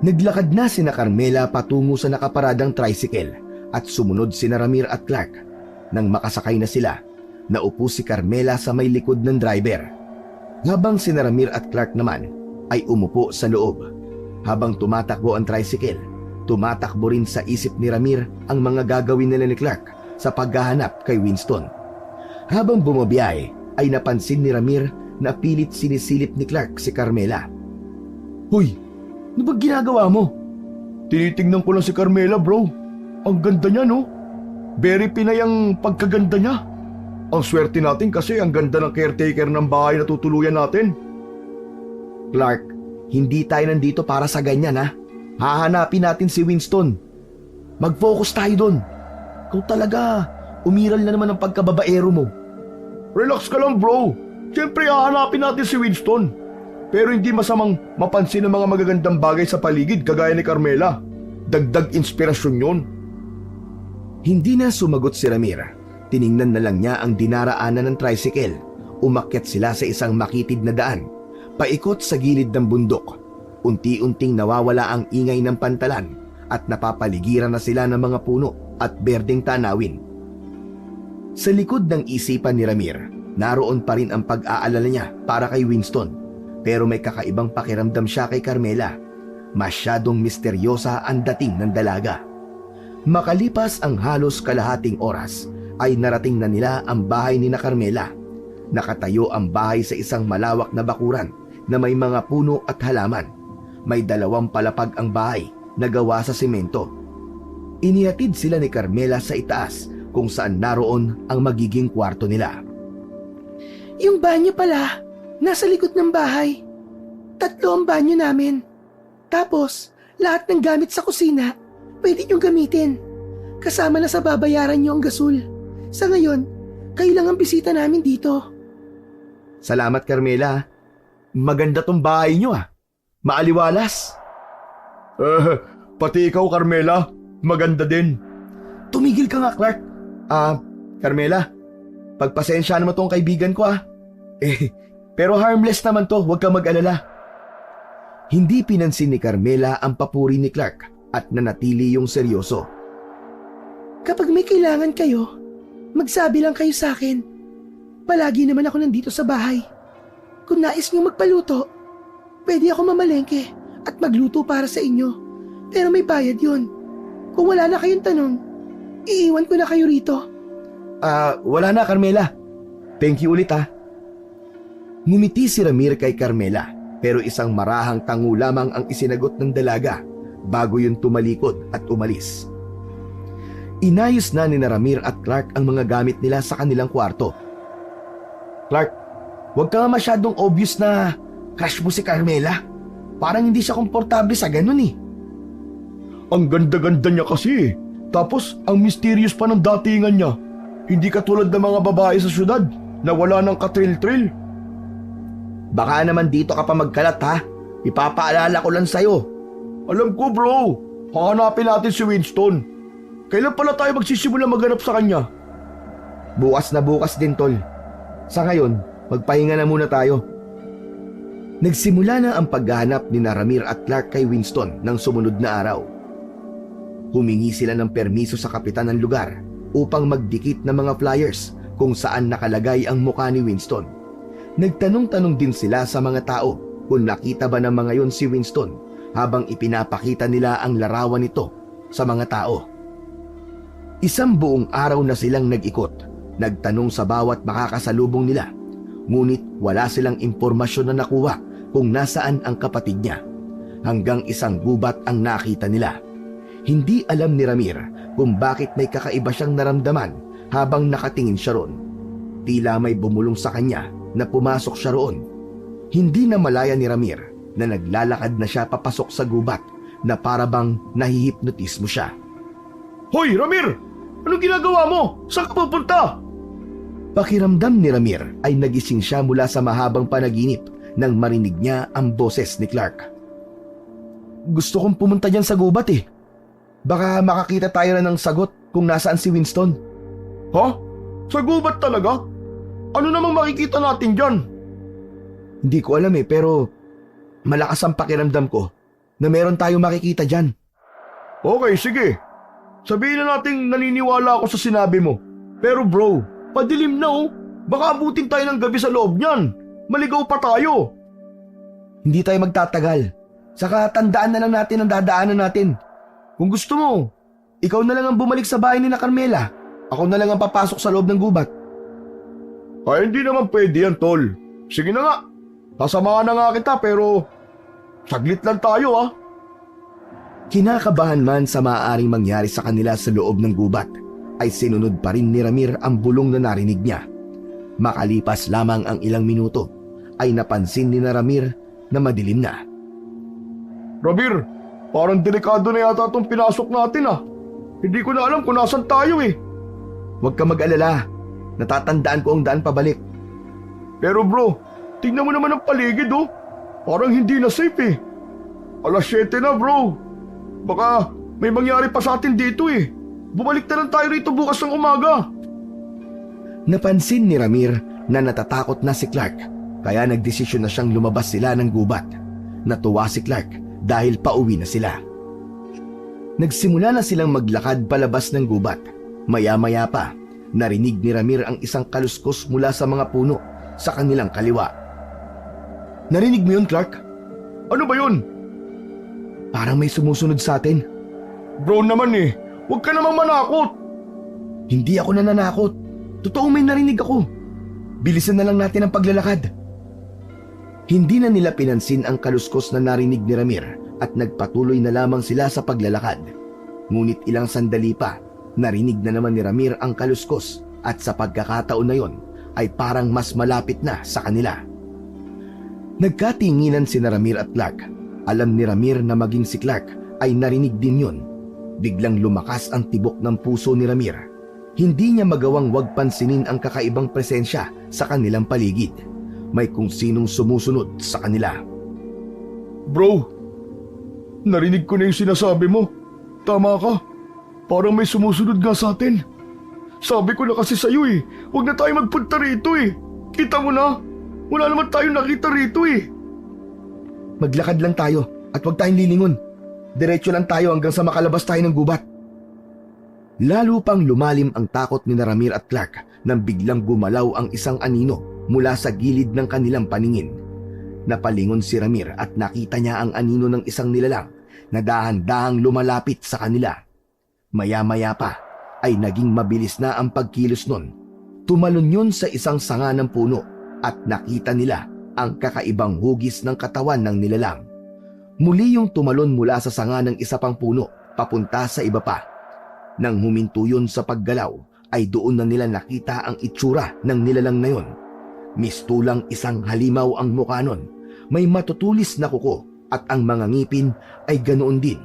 Naglakad na sina Carmela patungo sa nakaparadang tricycle at sumunod sina Ramir at Clark. Nang makasakay na sila, naupo si Carmela sa may likod ng driver. Habang sina Ramir at Clark naman ay umupo sa loob. Habang tumatakbo ang tricycle, tumatakbo rin sa isip ni Ramir ang mga gagawin nila ni Clark sa paghahanap kay Winston. Habang bumabiyahe ay napansin ni Ramir na pilit sinisilip ni Clark si Carmela. Hoy, ano ba ginagawa mo? Tinitingnan ko lang si Carmela, bro. Ang ganda niya, no? Very Pinay ang pagkaganda niya. Ang swerte natin kasi ang ganda ng caretaker ng bahay na tutuluyan natin. Clark, hindi tayo nandito para sa ganyan, ha? Hahanapin natin si Winston. Mag-focus tayo doon. Kung talaga, umiral na naman ang pagkababaero mo. Relax ka lang, bro. Siyempre hahanapin natin si Winston. Pero hindi masamang mapansin ang mga magagandang bagay sa paligid kagaya ni Carmela. Dagdag inspirasyon yun. Hindi na sumagot si Ramir. Tiningnan na lang niya ang dinaraanan ng tricycle. Umakyat sila sa isang makitid na daan. Paikot sa gilid ng bundok. Unti-unting nawawala ang ingay ng pantalan at napapaligiran na sila ng mga puno at berdeng tanawin. Sa likod ng isipan ni Ramir, naroon pa rin ang pag-aalala niya para kay Winston. Pero may kakaibang pakiramdam siya kay Carmela. Masyadong misteryosa ang dating ng dalaga. Makalipas ang halos kalahating oras, ay narating na nila ang bahay ni na Carmela. Nakatayo ang bahay sa isang malawak na bakuran na may mga puno at halaman. May 2 palapag ang bahay na gawa sa semento. Inihatid sila ni Carmela sa itaas kung saan naroon ang magiging kwarto nila. Yung banyo pala, nasa likod ng bahay. 3 ang banyo namin. Tapos, lahat ng gamit sa kusina, pwede niyong gamitin. Kasama na sa babayaran niyo ang gasul. Sa ngayon, kayo lang ang bisita namin dito. Salamat, Carmela. Maganda tong bahay niyo, ah. Maaliwalas. Pati ikaw, Carmela. Maganda din. Tumigil ka nga, Clark. Carmela, pagpasensya naman tong kaibigan ko, ah. Pero harmless naman to, huwag ka mag-alala. Hindi pinansin ni Carmela ang papuri ni Clark at nanatili yung seryoso. Kapag may kailangan kayo, magsabi lang kayo sa akin. Palagi naman ako nandito sa bahay. Kung nais niyo magpaluto, pwede ako mamalengke at magluto para sa inyo. Pero may bayad yun. Kung wala na kayong tanong, iiwan ko na kayo rito. Wala na, Carmela. Thank you ulit, ah. Ngumiti si Ramir kay Carmela, pero isang marahang tango lamang ang isinagot ng dalaga bago yun tumalikod at umalis. Inayos na ni Ramir at Clark ang mga gamit nila sa kanilang kwarto. Clark, huwag ka nga masyadong obvious na crush mo si Carmela. Parang hindi siya komportable sa ganun, eh. Ang ganda-ganda niya kasi. Tapos ang mysterious pa ng datingan niya. Hindi katulad ng mga babae sa syudad na wala ng katril-tril. Baka naman dito ka pa magkalat, ha? Ipapaalala ko lang sa'yo. Alam ko, bro. Hahanapin natin si Winston. Kailan pala tayo magsisimula maghanap sa kanya? Bukas na bukas din, tol. Sa ngayon, magpahinga na muna tayo. Nagsimula na ang paghahanap ni Ramir at Clark kay Winston ng sumunod na araw. Humingi sila ng permiso sa kapitan ng lugar upang magdikit ng mga flyers kung saan nakalagay ang mukha ni Winston. Nagtanong-tanong din sila sa mga tao kung nakita ba ng mga yon si Winston habang ipinapakita nila ang larawan nito sa mga tao. Isang buong araw na silang nag-ikot, nagtanong sa bawat makakasalubong nila, ngunit wala silang impormasyon na nakuha kung nasaan ang kapatid niya. Hanggang isang gubat ang nakita nila. Hindi alam ni Ramir kung bakit may kakaiba siyang naramdaman habang nakatingin siya roon. Tila may bumulong sa kanya na pumasok siya roon. Hindi na malaya ni Ramir na naglalakad na siya papasok sa gubat na parabang nahihipnotismo siya. Hoy, Ramir! Anong ginagawa mo? Saan ka pupunta? Pakiramdam ni Ramir ay nagising siya mula sa mahabang panaginip nang marinig niya ang boses ni Clark. Gusto kong pumunta dyan sa gubat eh. Baka makakita tayo na ng sagot kung nasaan si Winston. Ha? Sa gubat talaga? Ano namang makikita natin dyan? Hindi ko alam eh, pero malakas ang pakiramdam ko na meron tayong makikita dyan. Okay, sige. Sabihin na nating naniniwala ako sa sinabi mo. Pero bro, padilim na oh. Baka abutin tayo ng gabi sa loob niyan. Maligaw pa tayo. Hindi tayo magtatagal. Saka tandaan na lang natin ang dadaanan natin. Kung gusto mo, ikaw na lang ang bumalik sa bahay ni na Carmela. Ako na lang ang papasok sa loob ng gubat. Ay, hindi naman pwede yan, tol. Sige na nga. Sasamahan na nga kita pero saglit lang tayo ah. Kinakabahan man sa maaaring mangyari sa kanila sa loob ng gubat, ay sinunod pa rin ni Ramir ang bulong na narinig niya. Makalipas lamang ang ilang minuto, ay napansin ni na Ramir na madilim na. Ramir, parang delikado na yata itong pinasok natin ah. Hindi ko na alam kung nasan tayo eh. Huwag ka mag-alala, natatandaan ko ang daan pabalik. Pero bro, tingnan mo naman ang paligid oh. Parang hindi na safe eh. Alas 7 na bro. Baka may mangyari pa sa atin dito eh. Bumalik na lang tayo rito bukas ng umaga. Napansin ni Ramir na natatakot na si Clark, kaya nagdesisyon na siyang lumabas sila ng gubat. Natuwa si Clark dahil pauwi na sila. Nagsimula na silang maglakad palabas ng gubat. Maya-maya pa, narinig ni Ramir ang isang kaluskos mula sa mga puno sa kanilang kaliwa. Narinig mo yun, Clark? Ano ba yun? Parang may sumusunod sa atin. Bro naman eh, huwag ka namang manakot. Hindi ako nananakot. Totoo may narinig ako. Bilisan na lang natin ang paglalakad. Hindi na nila pinansin ang kaluskos na narinig ni Ramir at nagpatuloy na lamang sila sa paglalakad. Ngunit ilang sandali pa, narinig na naman ni Ramir ang kaluskos at sa pagkakataon na yon ay parang mas malapit na sa kanila. Nagkatinginan si Ramir at Clark. Alam ni Ramir na maging si Clark ay narinig din yun. Biglang lumakas ang tibok ng puso ni Ramir. Hindi niya magawang wag pansinin ang kakaibang presensya sa kanilang paligid. May kung sinong sumusunod sa kanila. Bro, narinig ko na yung sinasabi mo. Tama ka. Parang may sumusunod nga sa atin. Sabi ko na kasi sa'yo eh, huwag na tayo magpunta rito eh. Kita mo na, wala naman tayong nakita rito eh. Maglakad lang tayo at huwag tayong lilingon. Diretso lang tayo hanggang sa makalabas tayo ng gubat. Lalo pang lumalim ang takot ni Ramir at Clark nang biglang gumalaw ang isang anino mula sa gilid ng kanilang paningin. Napalingon si Ramir at nakita niya ang anino ng isang nilalang na dahan-dahang lumalapit sa kanila. Maya-maya pa ay naging mabilis na ang pagkilos nun. Tumalon yun sa isang sanga ng puno at nakita nila ang kakaibang hugis ng katawan ng nilalang. Muli yung tumalon mula sa sanga ng isa pang puno papunta sa iba pa. Nang huminto yun sa paggalaw ay doon na nila nakita ang itsura ng nilalang na yun. Mistulang isang halimaw ang mukha nun. May matutulis na kuko at ang mga ngipin ay ganoon din.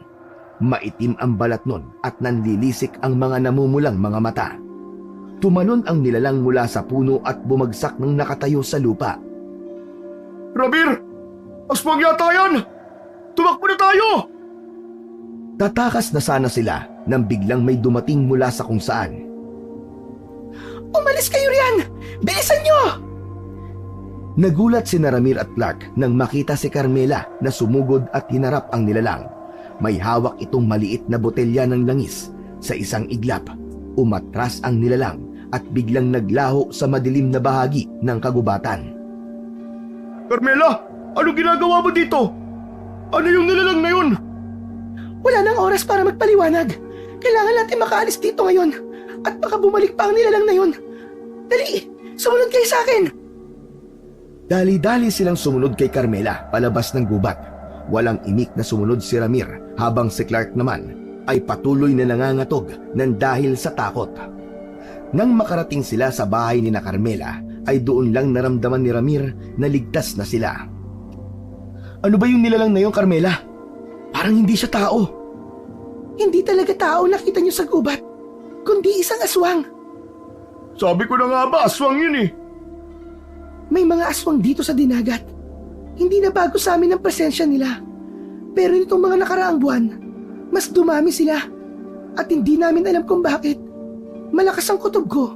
Maitim ang balat nun at nanlilisik ang mga namumulang mga mata. Tumalon ang nilalang mula sa puno at bumagsak ng nakatayo sa lupa. Ramir! Aswang yata yan! Tumakbo na tayo! Tatakas na sana sila nang biglang may dumating mula sa kung saan. Umalis kayo riyan! Bilisan nyo! Nagulat si Ramir at Clark nang makita si Carmela na sumugod at hinarap ang nilalang. May hawak itong maliit na botelya ng langis. Sa isang iglap, umatras ang nilalang at biglang naglaho sa madilim na bahagi ng kagubatan. Carmela, ano ginagawa mo dito? Ano yung nilalang na yun? Wala nang oras para magpaliwanag. Kailangan natin makaalis dito ngayon. At baka bumalik pa ang nilalang na yun. Dali, sumunod kayo sa akin. Dali-dali silang sumunod kay Carmela palabas ng gubat. Walang imik na sumunod si Ramir habang si Clark naman ay patuloy na nangangatog ng dahil sa takot. Nang makarating sila sa bahay ni na Carmela ay doon lang naramdaman ni Ramir na ligtas na sila. Ano ba yung nilalang na yun, Carmela? Parang hindi siya tao. Hindi talaga tao nakita niyo sa gubat, kundi isang aswang. Sabi ko na nga ba, aswang yun eh. May mga aswang dito sa Dinagat. Hindi na bago sa amin ang presensya nila. Pero nitong mga nakaraang buwan, mas dumami sila. At hindi namin alam kung bakit. Malakas ang kutob ko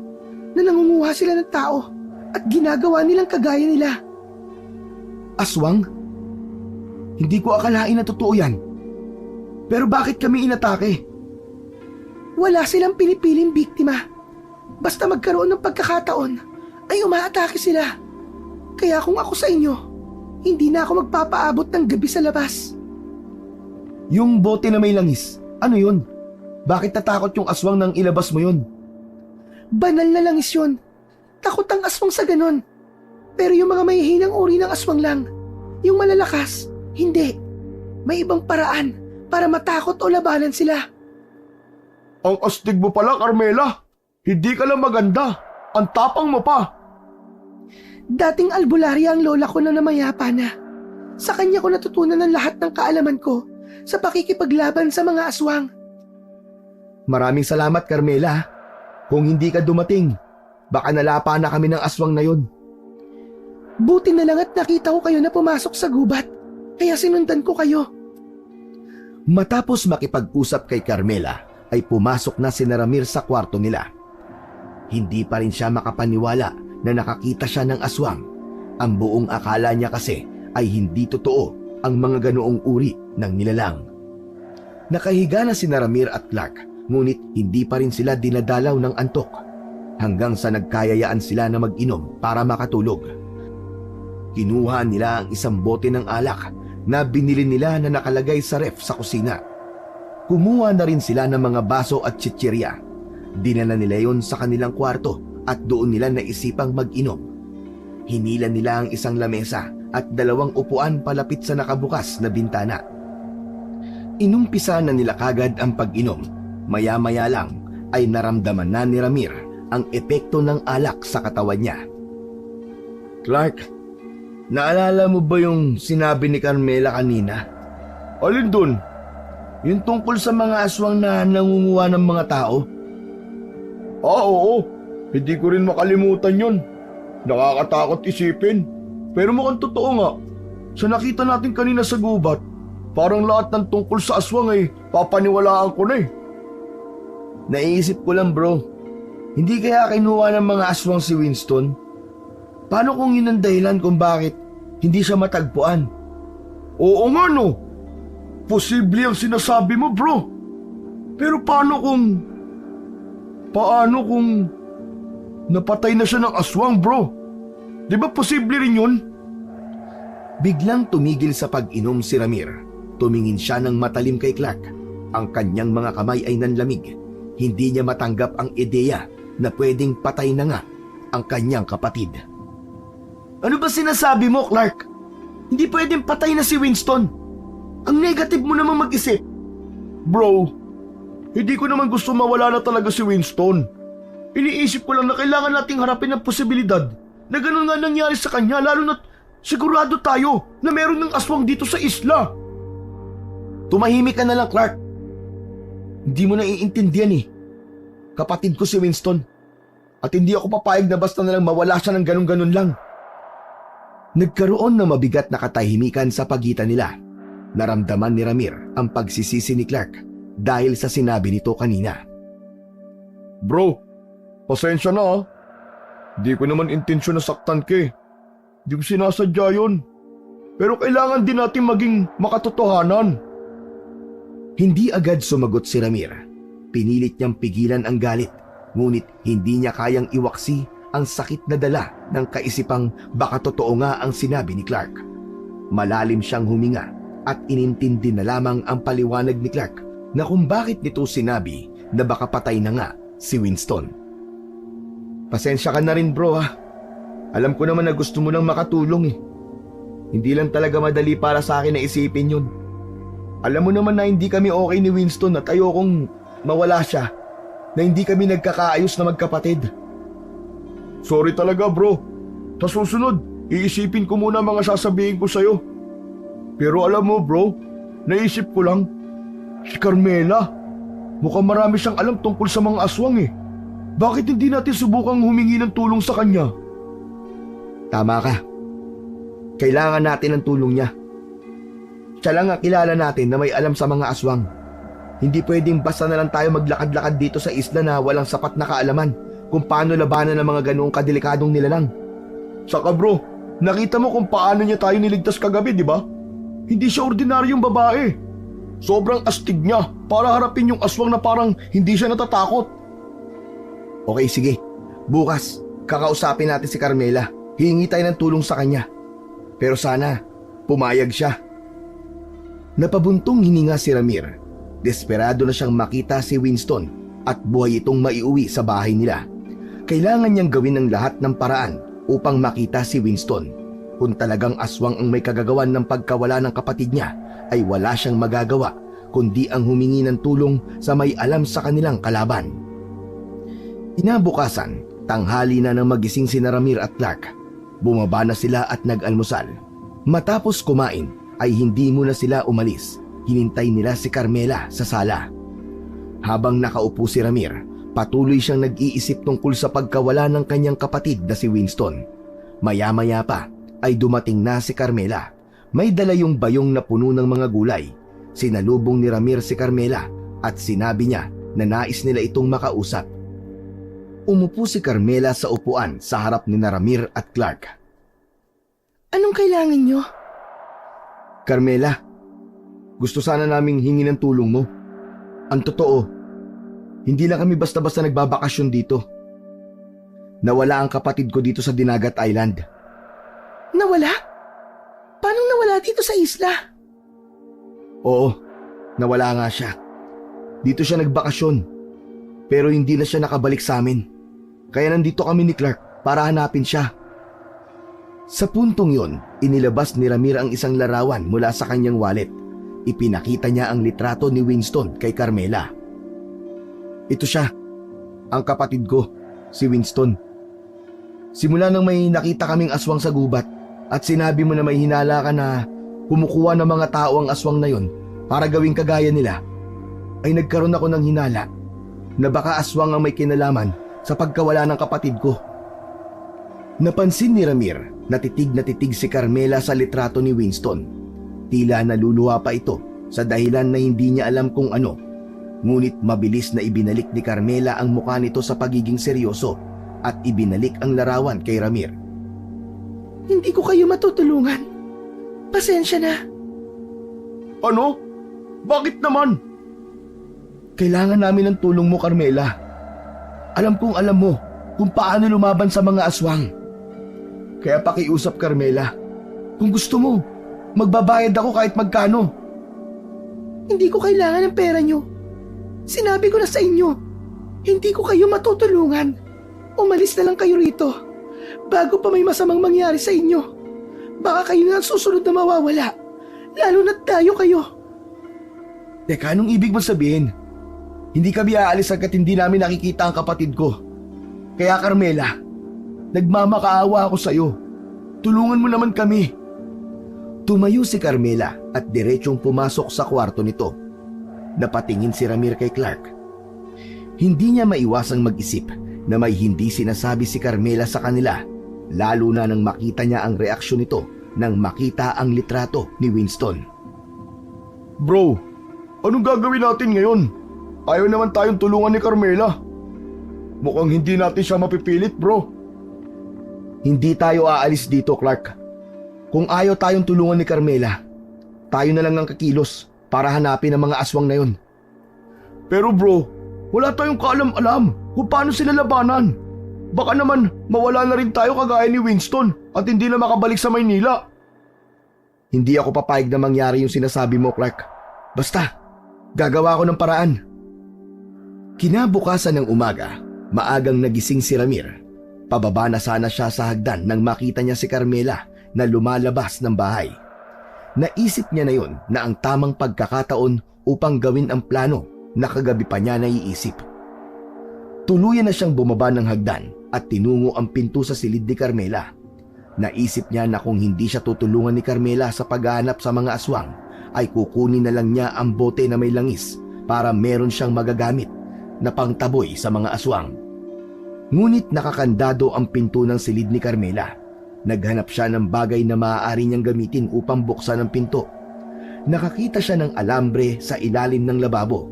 na nangunguha sila ng tao at ginagawa nilang kagaya nila. Aswang? Hindi ko akalain na totoo yan. Pero bakit kami inatake? Wala silang pinipiling biktima. Basta magkaroon ng pagkakataon, ay umaatake sila. Kaya kung ako sa inyo, hindi na ako magpapaabot ng gabi sa labas. Yung bote na may langis, ano yun? Bakit natakot yung aswang nang ilabas mo yun? Banal na langis yun. Takot ang aswang sa ganon. Pero yung mga mahihinang uri ng aswang lang, yung malalakas, hindi. May ibang paraan para matakot o labanan sila. Ang astig mo pala, Carmela. Hindi ka lang maganda. Ang tapang mo pa. Dating albularya ang lola ko na namayapa na. Sa kanya ko natutunan ang lahat ng kaalaman ko sa pakikipaglaban sa mga aswang. Maraming salamat, Carmela. Kung hindi ka dumating, baka nalapa na kami ng aswang na yun. Buti na lang at nakita ko kayo na pumasok sa gubat, kaya sinundan ko kayo. Matapos makipag-usap kay Carmela, ay pumasok na si Ramir sa kwarto nila. Hindi pa rin siya makapaniwala na nakakita siya ng aswang. Ang buong akala niya kasi ay hindi totoo ang mga ganoong uri ng nilalang. Nakahiga na si Ramir at Clark, ngunit hindi pa rin sila dinadalaw ng antok hanggang sa nagkayayaan sila na mag-inom para makatulog. Kinuha nila ang isang bote ng alak na binili nila na nakalagay sa ref sa kusina. Kumuha na rin sila ng mga baso at chichirya. Dinala nila yon sa kanilang kwarto at doon nila naisipang mag-inom. Hinila nila ang isang lamesa at 2 upuan palapit sa nakabukas na bintana. Inumpisa na nila kagad ang pag-inom. Maya-maya lang ay naramdaman na ni Ramir ang epekto ng alak sa katawan niya. Clark, naalala mo ba yung sinabi ni Carmela kanina? Alin dun? Yung tungkol sa mga aswang na nangunguha ng mga tao? Oo. Hindi ko rin makalimutan yun. Nakakatakot isipin. Pero mukhang totoo nga. Sa nakita natin kanina sa gubat, parang lahat ng tungkol sa aswang ay papaniwalaan ko na eh. Naiisip ko lang, bro. Hindi kaya kinuha ng mga aswang si Winston? Paano kung yun ang dahilan kung bakit hindi siya matagpuan? Oo nga no. Posible ang sinasabi mo, bro. Pero paano kung napatay na siya ng aswang, bro? Di ba posible rin yun? Biglang tumigil sa pag-inom si Ramir. Tumingin siya ng matalim kay Clark. Ang kanyang mga kamay ay nanlamig. Hindi niya matanggap ang ideya na pwedeng patay na nga ang kanyang kapatid. Ano ba sinasabi mo, Clark? Hindi pwedeng patay na si Winston. Ang negative mo namang mag-isip. Bro, hindi ko naman gusto mawala na talaga si Winston. Iniisip ko lang na kailangan nating harapin ang posibilidad na ganun nga nangyari sa kanya, lalo na't sigurado tayo na meron ng aswang dito sa isla. Tumahimik ka na lang, Clark. Hindi mo naiintindihan eh. Kapatid ko si Winston. At hindi ako papayag na basta nalang mawala siya ng ganun-ganun lang. Nagkaroon ng mabigat na katahimikan sa pagitan nila. Naramdaman ni Ramir ang pagsisisi ni Clark dahil sa sinabi nito kanina. Bro, pasensya na ah. Di ko naman intensyon na saktan ka eh. Di ko sinasadya yun. Pero kailangan din natin maging makatotohanan. Hindi agad sumagot si Ramir. Pinilit niyang pigilan ang galit, ngunit hindi niya kayang iwaksi ang sakit na dala ng kaisipang baka totoo nga ang sinabi ni Clark. Malalim siyang huminga at inintindi na lamang ang paliwanag ni Clark na kung bakit nito sinabi na baka patay na nga si Winston. Pasensya ka na rin bro ha. Alam ko naman na gusto mo nang makatulong eh. Hindi lang talaga madali para sa akin na isipin yun. Alam mo naman na hindi kami okay ni Winston at ayokong mawala siya, na hindi kami nagkakaayos na magkapatid. Sorry talaga bro. Sa susunod, iisipin ko muna mga sasabihin ko sa'yo. Pero alam mo bro, naisip ko lang, si Carmela, mukhang marami siyang alam tungkol sa mga aswang eh. Bakit hindi natin subukang humingi ng tulong sa kanya? Tama ka. Kailangan natin ng tulong niya. Siya lang ang kilala natin na may alam sa mga aswang. Hindi pwedeng basta na lang tayo maglakad-lakad dito sa isla na walang sapat na kaalaman kung paano labanan ng mga ganoong kadelikadong nilalang. Saka bro, nakita mo kung paano niya tayo niligtas kagabi, di ba? Hindi siya ordinaryong babae. Sobrang astig niya para harapin yung aswang na parang hindi siya natatakot. Okay, sige. Bukas, kakausapin natin si Carmela. Hihingi tayo ng tulong sa kanya. Pero sana, pumayag siya. Napabuntong hininga si Ramir. Desperado na siyang makita si Winston at buhay itong maiuwi sa bahay nila. Kailangan niyang gawin ng lahat ng paraan upang makita si Winston. Kung talagang aswang ang may kagagawan ng pagkawala ng kapatid niya, ay wala siyang magagawa kundi ang humingi ng tulong sa may alam sa kanilang kalaban. Inabukasan, tanghali na nang magising si Ramir at Clark. Bumaba na sila at nag-almusal. Matapos kumain ay hindi muna sila umalis. Hinintay nila si Carmela sa sala. Habang nakaupo si Ramir, patuloy siyang nag-iisip tungkol sa pagkawala ng kanyang kapatid na si Winston. Maya-maya pa ay dumating na si Carmela. May dala yung bayong na puno ng mga gulay. Sinalubong ni Ramir si Carmela at sinabi niya na nais nila itong makausap. Umupo si Carmela sa upuan sa harap ni Ramir at Clark. Anong kailangan nyo? Carmela, gusto sana naming hingi ng tulong mo. Ang totoo, hindi lang kami basta-basta nagbabakasyon dito. Nawala ang kapatid ko dito sa Dinagat Island. Nawala? Paano nawala dito sa isla? Oo, nawala nga siya. Dito siya nagbakasyon, pero hindi na siya nakabalik sa amin. Kaya nandito kami ni Clark para hanapin siya. Sa puntong yon, inilabas ni Ramir ang isang larawan mula sa kanyang wallet. Ipinakita niya ang litrato ni Winston kay Carmela. Ito siya, ang kapatid ko, si Winston. Simula nang may nakita kaming aswang sa gubat at sinabi mo na may hinala ka na kumukuha ng mga tao ang aswang na yon para gawing kagaya nila, ay nagkaroon ako ng hinala na baka aswang ang may kinalaman sa pagkawala ng kapatid ko. Napansin ni Ramir na titig si Carmela sa litrato ni Winston. Tila naluluha pa ito sa dahilan na hindi niya alam kung ano. Ngunit mabilis na ibinalik ni Carmela ang mukha nito sa pagiging seryoso at ibinalik ang larawan kay Ramir. Hindi ko kayo matutulungan. Pasensya na. Ano? Bakit naman? Kailangan namin ng tulong mo, Carmela. Alam kong alam mo kung paano lumaban sa mga aswang. Kaya pakiusap, Carmela. Kung gusto mo, magbabayad ako kahit magkano. Hindi ko kailangan ng pera nyo. Sinabi ko na sa inyo, hindi ko kayo matutulungan. Umalis na lang kayo rito bago pa may masamang mangyari sa inyo. Baka kayo na ang susunod na mawawala, lalo na't tayo kayo. Teka, anong ibig mo sabihin? Hindi kami aalis hanggat hindi namin nakikita ang kapatid ko. Kaya Carmela, nagmamakaawa ako sa'yo. Tulungan mo naman kami. Tumayo si Carmela at diretsyong pumasok sa kwarto nito. Napatingin si Ramir kay Clark. Hindi niya maiwasang mag-isip na may hindi sinasabi si Carmela sa kanila, lalo na nang makita niya ang reaksyon nito nang makita ang litrato ni Winston. Bro, anong gagawin natin ngayon? Ayaw naman tayong tulungan ni Carmela. Mukhang hindi natin siya mapipilit, bro. Hindi tayo aalis dito, Clark. Kung ayaw tayong tulungan ni Carmela, tayo na lang ang kakilos para hanapin ang mga aswang na yon. Pero bro, wala tayong kaalam-alam kung paano sila labanan. Baka naman mawala na rin tayo kagaya ni Winston at hindi na makabalik sa Maynila. Hindi ako papayag na mangyari yung sinasabi mo, Clark. Basta, gagawa ko ng paraan. Kinabukasan ng umaga, maagang nagising si Ramir. Pababa na sana siya sa hagdan nang makita niya si Carmela na lumalabas ng bahay. Naisip niya na yon na ang tamang pagkakataon upang gawin ang plano na kagabi pa niya naiisip. Tuluyan na siyang bumaba ng hagdan at tinungo ang pinto sa silid ni Carmela. Naisip niya na kung hindi siya tutulungan ni Carmela sa paghahanap sa mga aswang, ay kukunin na lang niya ang bote na may langis para meron siyang magagamit na pangtaboy sa mga aswang. Ngunit nakakandado ang pinto ng silid ni Carmela. Naghanap siya ng bagay na maaari niyang gamitin upang buksan ang pinto. Nakakita siya ng alambre sa ilalim ng lababo.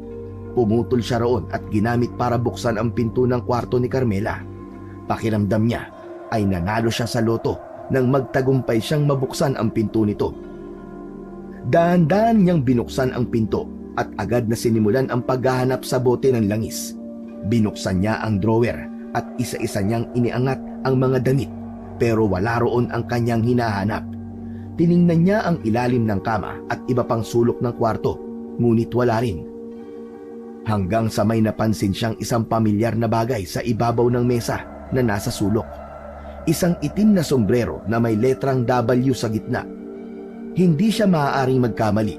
Pumutol siya roon at ginamit para buksan ang pinto ng kwarto ni Carmela. Pakiramdam niya ay nanalo siya sa loto nang magtagumpay siyang mabuksan ang pinto nito. Dahan-dahan niyang binuksan ang pinto at agad na sinimulan ang paghahanap sa bote ng langis. Binuksan niya ang drawer at isa-isa niyang iniangat ang mga damit pero wala roon ang kanyang hinahanap. Tiningnan niya ang ilalim ng kama at iba pang sulok ng kwarto, ngunit wala rin. Hanggang sa may napansin siyang isang pamilyar na bagay sa ibabaw ng mesa na nasa sulok. Isang itim na sombrero na may letrang W sa gitna. Hindi siya maaaring magkamali.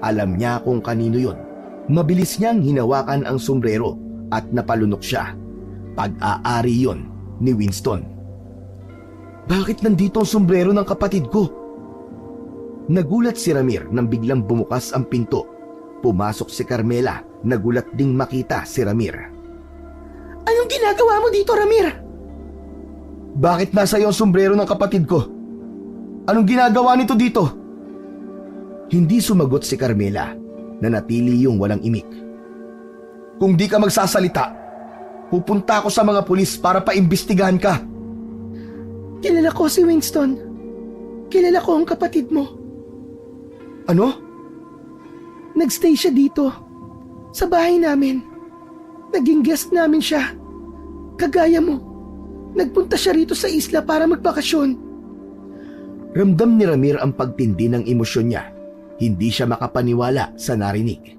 Alam niya kung kanino yon. Mabilis niyang hinawakan ang sombrero at napalunok siya. Pag-aari yon ni Winston. Bakit nandito ang sombrero ng kapatid ko? Nagulat si Ramir nang biglang bumukas ang pinto. Pumasok si Carmela. Nagulat ding makita si Ramir. Anong ginagawa mo dito, Ramir? Bakit nasa iyo ang sombrero ng kapatid ko? Anong ginagawa nito dito? Hindi sumagot si Carmela. Nanatili yung walang imik. Kung di ka magsasalita, pupunta ako sa mga pulis para paimbestigahan ka. Kilala ko si Winston. Kilala ko ang kapatid mo. Ano? Nagstay siya dito. Sa bahay namin. Naging guest namin siya. Kagaya mo. Nagpunta siya rito sa isla para magbakasyon. Ramdam ni Ramir ang pagtindi ng emosyon niya. Hindi siya makapaniwala sa narinig.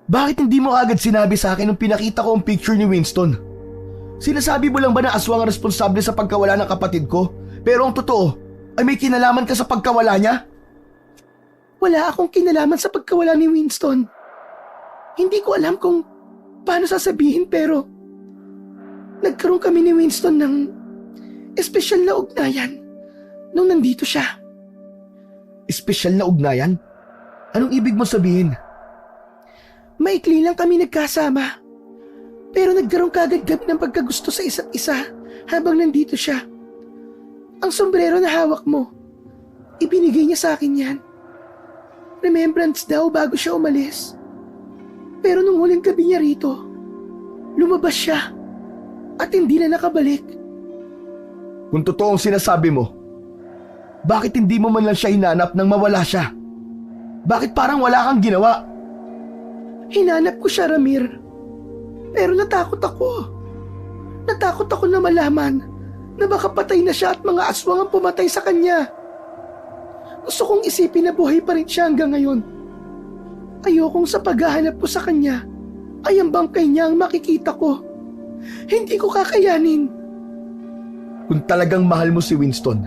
Bakit hindi mo agad sinabi sa akin nung pinakita ko ang picture ni Winston? Sinasabi mo lang ba na aswang ang responsable sa pagkawala ng kapatid ko? Pero ang totoo, ay may kinalaman ka sa pagkawala niya? Wala akong kinalaman sa pagkawala ni Winston. Hindi ko alam kung paano sasabihin pero nagkaroon kami ni Winston ng espesyal na ugnayan nung nandito siya. Espesyal na ugnayan? Anong ibig mo sabihin? Maikli lang kami nagkasama. Pero nagkaroon kagad kami ng pagkagusto sa isa't isa habang nandito siya. Ang sombrero na hawak mo, ibinigay niya sa akin yan. Remembrance daw bago siya umalis. Pero nung huling gabi niya rito, lumabas siya at hindi na nakabalik. Kung totoo ang sinasabi mo, bakit hindi mo man lang siya hinanap nang mawala siya? Bakit parang wala kang ginawa? Hinanap ko siya, Ramir. Pero natakot ako. Natakot ako na malaman na baka patay na siya at mga aswang ang pumatay sa kanya. Gusto kong isipin na buhay pa rin siya hanggang ngayon. Ayokong sa paghahanap ko sa kanya ay ang bangkay niya ang makikita ko. Hindi ko kakayanin. Kung talagang mahal mo si Winston,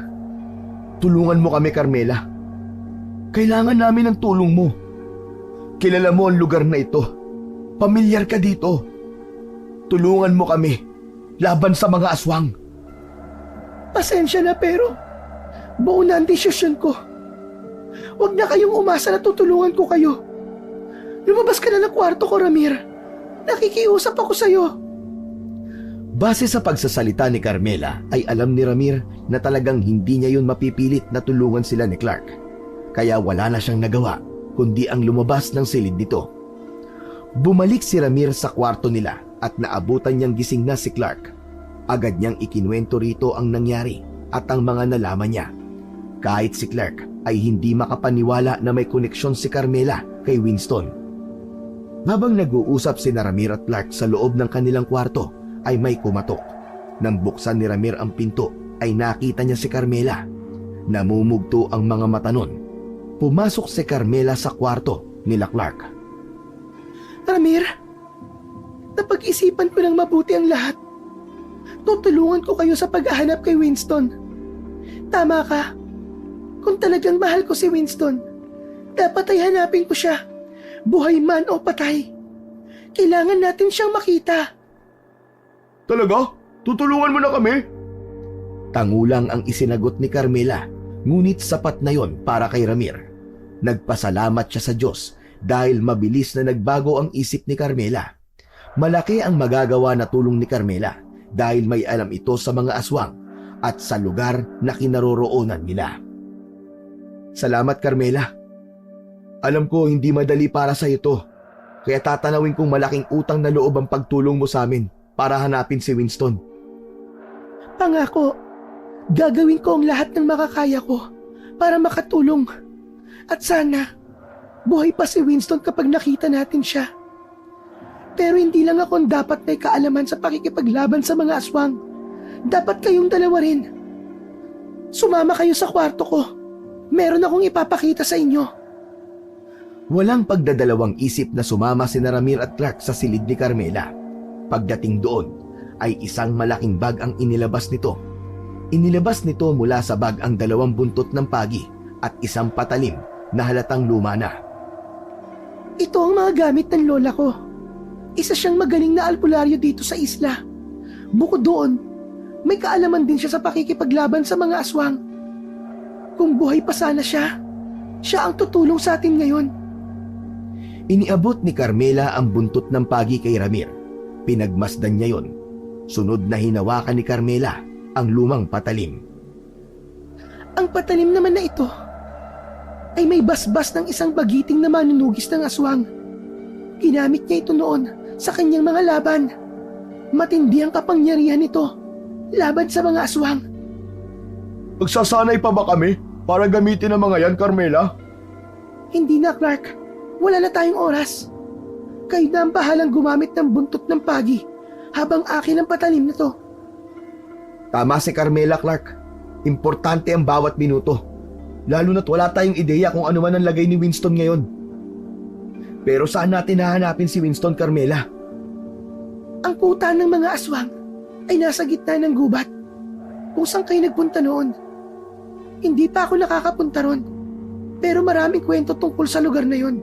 tulungan mo kami, Carmela. Kailangan namin ng tulong mo. Kilala mo ang lugar na ito. Pamilyar ka dito. Tulungan mo kami laban sa mga aswang. Pasensya na pero buo na ang desisyon ko. Huwag na kayong umasa na tutulungan ko kayo. Lumabas ka na ng kwarto ko, Ramir. Nakikiusap ako sa'yo. Base sa pagsasalita ni Carmela ay alam ni Ramir na talagang hindi niya yun mapipilit na tulungan sila ni Clark. Kaya wala na siyang nagawa kundi ang lumabas ng silid nito. Bumalik si Ramir sa kwarto nila at naabutan niyang gising na si Clark. Agad niyang ikinuwento rito ang nangyari at ang mga nalaman niya. Kahit si Clark ay hindi makapaniwala na may koneksyon si Carmela kay Winston. Habang nag-uusap si Ramir at Clark sa loob ng kanilang kwarto ay may kumatok. Nang buksan ni Ramir ang pinto ay nakita niya si Carmela. Namumugto ang mga mata nun. Pumasok si Carmela sa kwarto nila Clark. Ramir, napag-isipan ko ng mabuti ang lahat. Tutulungan ko kayo sa paghahanap kay Winston. Tama ka. Kung talagang mahal ko si Winston, dapat ay hanapin ko siya. Buhay man o patay. Kailangan natin siyang makita. Talaga? Tutulungan mo na kami? Tangulang ang isinagot ni Carmela, ngunit sapat na yon para kay Ramir. Nagpasalamat siya sa Diyos dahil mabilis na nagbago ang isip ni Carmela. Malaki ang magagawa na tulong ni Carmela dahil may alam ito sa mga aswang at sa lugar na kinaroroonan nila. Salamat, Carmela. Alam ko hindi madali para sa ito, kaya tatanawin kong malaking utang na loob ang pagtulong mo sa amin para hanapin si Winston. Pangako, gagawin ko ang lahat ng makakaya ko para makatulong. At sana, buhay pa si Winston kapag nakita natin siya. Pero hindi lang ako ang dapat may kaalaman sa pakikipaglaban sa mga aswang. Dapat kayong dalawa rin. Sumama kayo sa kwarto ko. Meron akong ipapakita sa inyo. Walang pagdadalawang isip na sumama si Ramir at Clark sa silid ni Carmela. Pagdating doon, ay isang malaking bag ang inilabas nito. Inilabas nito mula sa bag ang 2 buntot ng pagi at isang patalim na halatang luma na. Ito ang mga gamit ng lola ko. Isa siyang magaling na albularyo dito sa isla. Bukod doon, may kaalaman din siya sa pakikipaglaban sa mga aswang. Kung buhay pa sana siya, siya ang tutulong sa atin ngayon. Iniabot ni Carmela ang buntot ng pagi kay Ramir. Pinagmasdan niya yon. Sunod na hinawakan ni Carmela ang lumang patalim. Ang patalim naman na ito ay may basbas ng isang bagiting na manunugis ng aswang. Ginamit niya ito noon sa kanyang mga laban. Matindi ang kapangyarihan nito laban sa mga aswang. Magsasanay pa ba kami para gamitin ang mga yan, Carmela? Hindi na, Clark. Wala na tayong oras. Kayo na ang bahalang gumamit ng buntot ng pagi habang akin ang patalim na to. Tama si Carmela, Clark. Importante ang bawat minuto. Lalo na't wala tayong ideya kung ano man ang lagay ni Winston ngayon. Pero saan natin hahanapin si Winston, Carmela? Ang kuta ng mga aswang ay nasa gitna ng gubat. Kung saan kayo nagpunta noon. Hindi pa ako nakakapunta ron. Pero maraming kwento tungkol sa lugar na yon.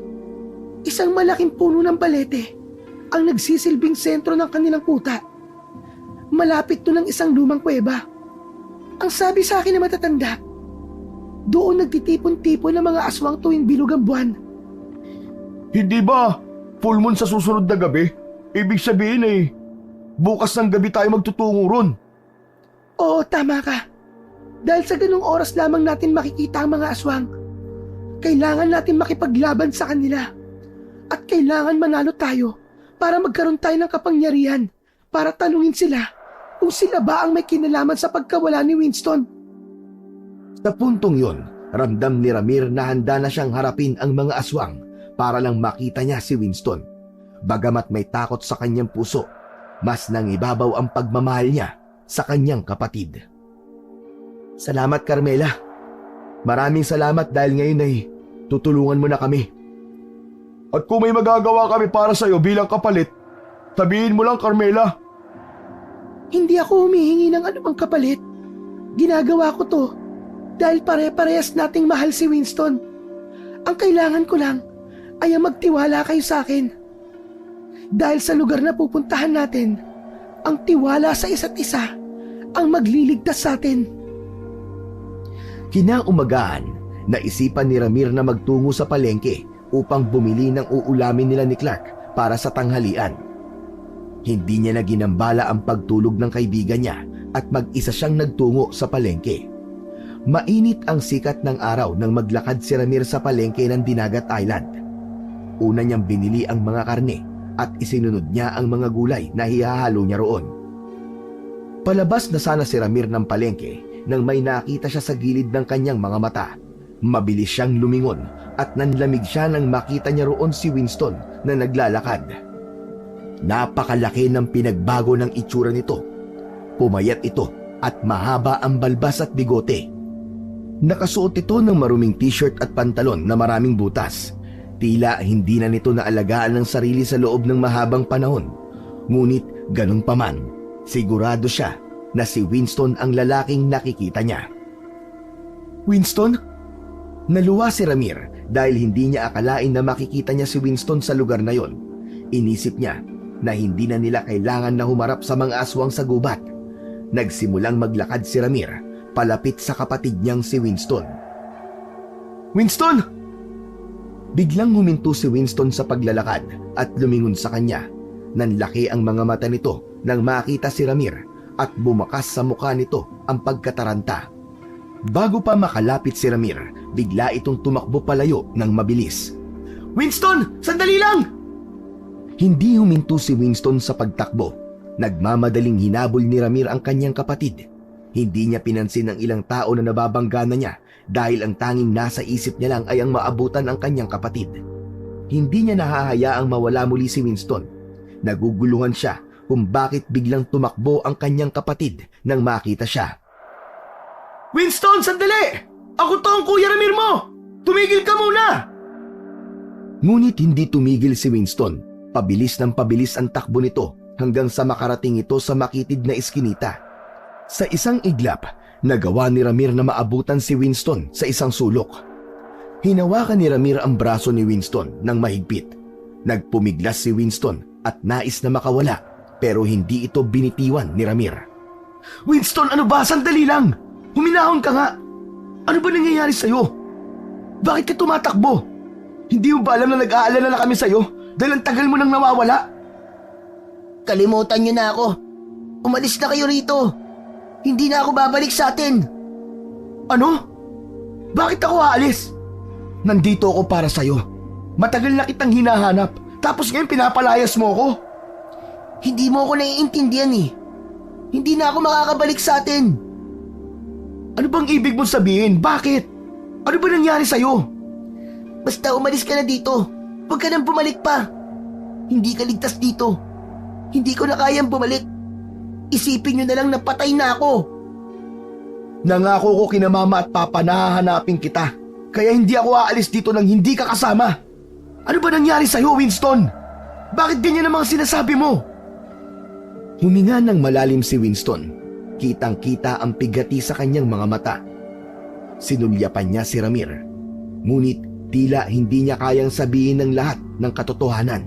Isang malaking puno ng balete ang nagsisilbing sentro ng kanilang kuta. Malapit doon ang isang lumang kuweba. Ang sabi sa akin na matatanda, doon nagtitipon-tipon ng mga aswang tuwing bilog ang buwan. Hindi ba full moon sa susunod na gabi? Ibig sabihin bukas ng gabi tayo magtutungo ron. Oo, tama ka. Dahil sa ganung oras lamang natin makikita ang mga aswang. Kailangan natin makipaglaban sa kanila. At kailangan manalo tayo para magkaroon tayo ng kapangyarihan para tanungin sila kung sila ba ang may kinalaman sa pagkawala ni Winston. Sa puntong yon, ramdam ni Ramir na handa na siyang harapin ang mga aswang para lang makita niya si Winston. Bagamat may takot sa kanyang puso, mas nangibabaw ang pagmamahal niya sa kanyang kapatid. Salamat, Carmela. Maraming salamat dahil ngayon ay tutulungan mo na kami. At kung may magagawa kami para sa'yo bilang kapalit, sabihin mo lang, Carmela. Hindi ako humihingi ng anumang kapalit. Ginagawa ko to dahil pare-parehas nating mahal si Winston. Ang kailangan ko lang ay ang magtiwala kayo sa akin. Dahil sa lugar na pupuntahan natin, ang tiwala sa isa't isa ang magliligtas sa atin. Kinaumagahan, naisipan ni Ramir na magtungo sa palengke upang bumili ng uulamin nila ni Clark para sa tanghalian. Hindi niya na ginambala ang pagtulog ng kaibigan niya at mag-isa siyang nagtungo sa palengke. Mainit ang sikat ng araw nang maglakad si Ramir sa palengke ng Dinagat Island. Una niyang binili ang mga karne at isinunod niya ang mga gulay na hihahalo niya roon. Palabas na sana si Ramir ng palengke nang may nakita siya sa gilid ng kanyang mga mata. Mabilis siyang lumingon at nanlamig siya nang makita niya roon si Winston na naglalakad. Napakalaki ng pinagbago ng itsura nito. Pumayat ito at mahaba ang balbas at bigote. Nakasuot ito ng maruming t-shirt at pantalon na maraming butas. Tila hindi na nito naalagaan ang sarili sa loob ng mahabang panahon. Ngunit ganun pa man, sigurado siya na si Winston ang lalaking nakikita niya. Winston? Naluwa si Ramir dahil hindi niya akalain na makikita niya si Winston sa lugar na yon. Inisip niya na hindi na nila kailangan na humarap sa mga aswang sa gubat. Nagsimulang maglakad si Ramir palapit sa kapatid niyang si Winston. Winston! Biglang huminto si Winston sa paglalakad at lumingon sa kanya. Nanlaki ang mga mata nito nang makita si Ramir at bumakas sa mukha nito ang pagkataranta. Bago pa makalapit si Ramir, bigla itong tumakbo palayo ng mabilis. Winston! Sandali lang! Hindi huminto si Winston sa pagtakbo. Nagmamadaling hinabol ni Ramir ang kanyang kapatid. Hindi niya pinansin ang ilang tao na nababanggana niya dahil ang tanging nasa isip niya lang ay ang maabutan ang kanyang kapatid. Hindi niya nahahayaang mawala muli si Winston. Naguguluhan siya kung bakit biglang tumakbo ang kanyang kapatid nang makita siya. Winston, sandali! Ako to ang Kuya Ramir mo! Tumigil ka muna! Ngunit hindi tumigil si Winston. Pabilis ng pabilis ang takbo nito hanggang sa makarating ito sa makitid na iskinita. Sa isang iglap, nagawa ni Ramir na maabutan si Winston sa isang sulok. Hinawakan ni Ramir ang braso ni Winston ng mahigpit. Nagpumiglas si Winston at nais na makawala pero hindi ito binitiwan ni Ramir. Winston, ano ba? Sandali lang! Huminahon ka nga! Ano ba nangyayari sa'yo? Bakit ka tumatakbo? Hindi mo ba alam na nag-aalala na kami sa'yo dahil ang tagal mo nang nawawala? Kalimutan niyo na ako. Umalis na kayo rito. Hindi na ako babalik sa atin. Ano? Bakit ako aalis? Nandito ako para sa'yo. Matagal na kitang hinahanap, tapos ngayon pinapalayas mo ako. Hindi mo ako naiintindihan eh. Hindi na ako makakabalik sa atin. Ano bang ibig mong sabihin? Bakit? Ano ba nangyari sa'yo? Basta umalis ka na dito. Huwag ka nang bumalik pa. Hindi ka ligtas dito. Hindi ko na kayang bumalik. Isipin nyo na lang na patay na ako. Nangako ko kina mama at papa na hahanapin kita. Kaya hindi ako aalis dito nang hindi ka kasama. Ano ba nangyari sa'yo, Winston? Bakit ganyan ang mga sinasabi mo? Huminga ng malalim si Winston. Kitang-kita ang pigati sa kanyang mga mata. Sinulyapan niya si Ramir. Ngunit tila hindi niya kayang sabihin ng lahat ng katotohanan.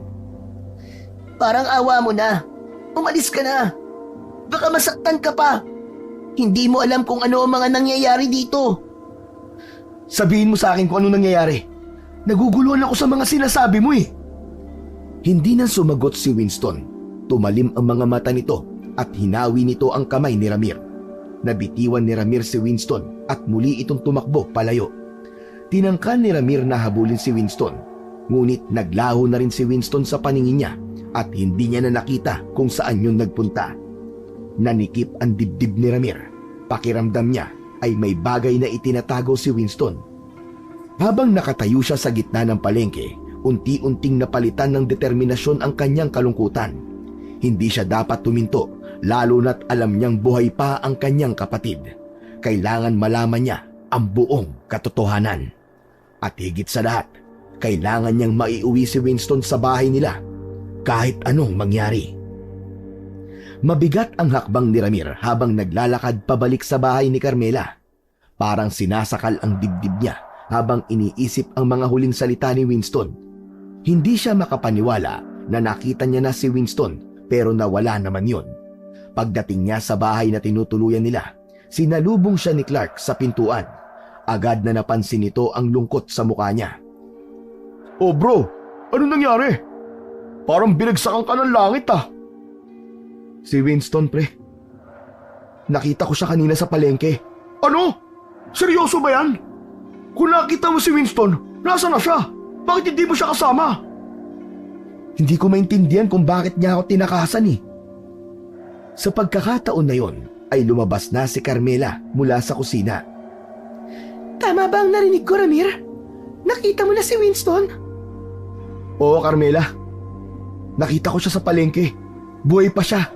Parang awa mo na. Umalis ka na. Baka masaktan ka pa. Hindi mo alam kung ano ang mga nangyayari dito. Sabihin mo sa akin kung ano nangyayari. Naguguluhan ako sa mga sinasabi mo eh. Hindi na sumagot si Winston. Tumalim ang mga mata nito at hinawi nito ang kamay ni Ramir. Nabitiwan ni Ramir si Winston at muli itong tumakbo palayo. Tinangkan ni Ramir na habulin si Winston. Ngunit naglaho na rin si Winston sa paningin niya at hindi niya na nakita kung saan yun nagpunta. Nanikip ang dibdib ni Ramir. Pakiramdam niya ay may bagay na itinatago si Winston. Habang nakatayo siya sa gitna ng palengke, unti-unting napalitan ng determinasyon ang kanyang kalungkutan. Hindi siya dapat tuminto, lalo na't alam niyang buhay pa ang kanyang kapatid. Kailangan malaman niya ang buong katotohanan. At higit sa lahat, kailangan niyang maiuwi si Winston sa bahay nila, kahit anong mangyari. Mabigat ang hakbang ni Ramir habang naglalakad pabalik sa bahay ni Carmela. Parang sinasakal ang dibdib niya habang iniisip ang mga huling salita ni Winston. Hindi siya makapaniwala na nakita niya na si Winston pero nawala naman yun. Pagdating niya sa bahay na tinutuluyan nila, sinalubong siya ni Clark sa pintuan. Agad na napansin nito ang lungkot sa mukha niya. Oh bro, ano nangyari? Parang binagsakan ka ng langit ah. Si Winston, pre. Nakita ko siya kanina sa palengke. Ano? Seryoso ba yan? Kung nakita mo si Winston, nasa na siya? Bakit hindi mo siya kasama? Hindi ko maintindihan kung bakit niya ako tinakasan eh. Sa pagkakataon na yon, ay lumabas na si Carmela mula sa kusina. Tama ba ang narinig ko, Ramir? Nakita mo na si Winston? Oo, Carmela. Nakita ko siya sa palengke. Buhay pa siya.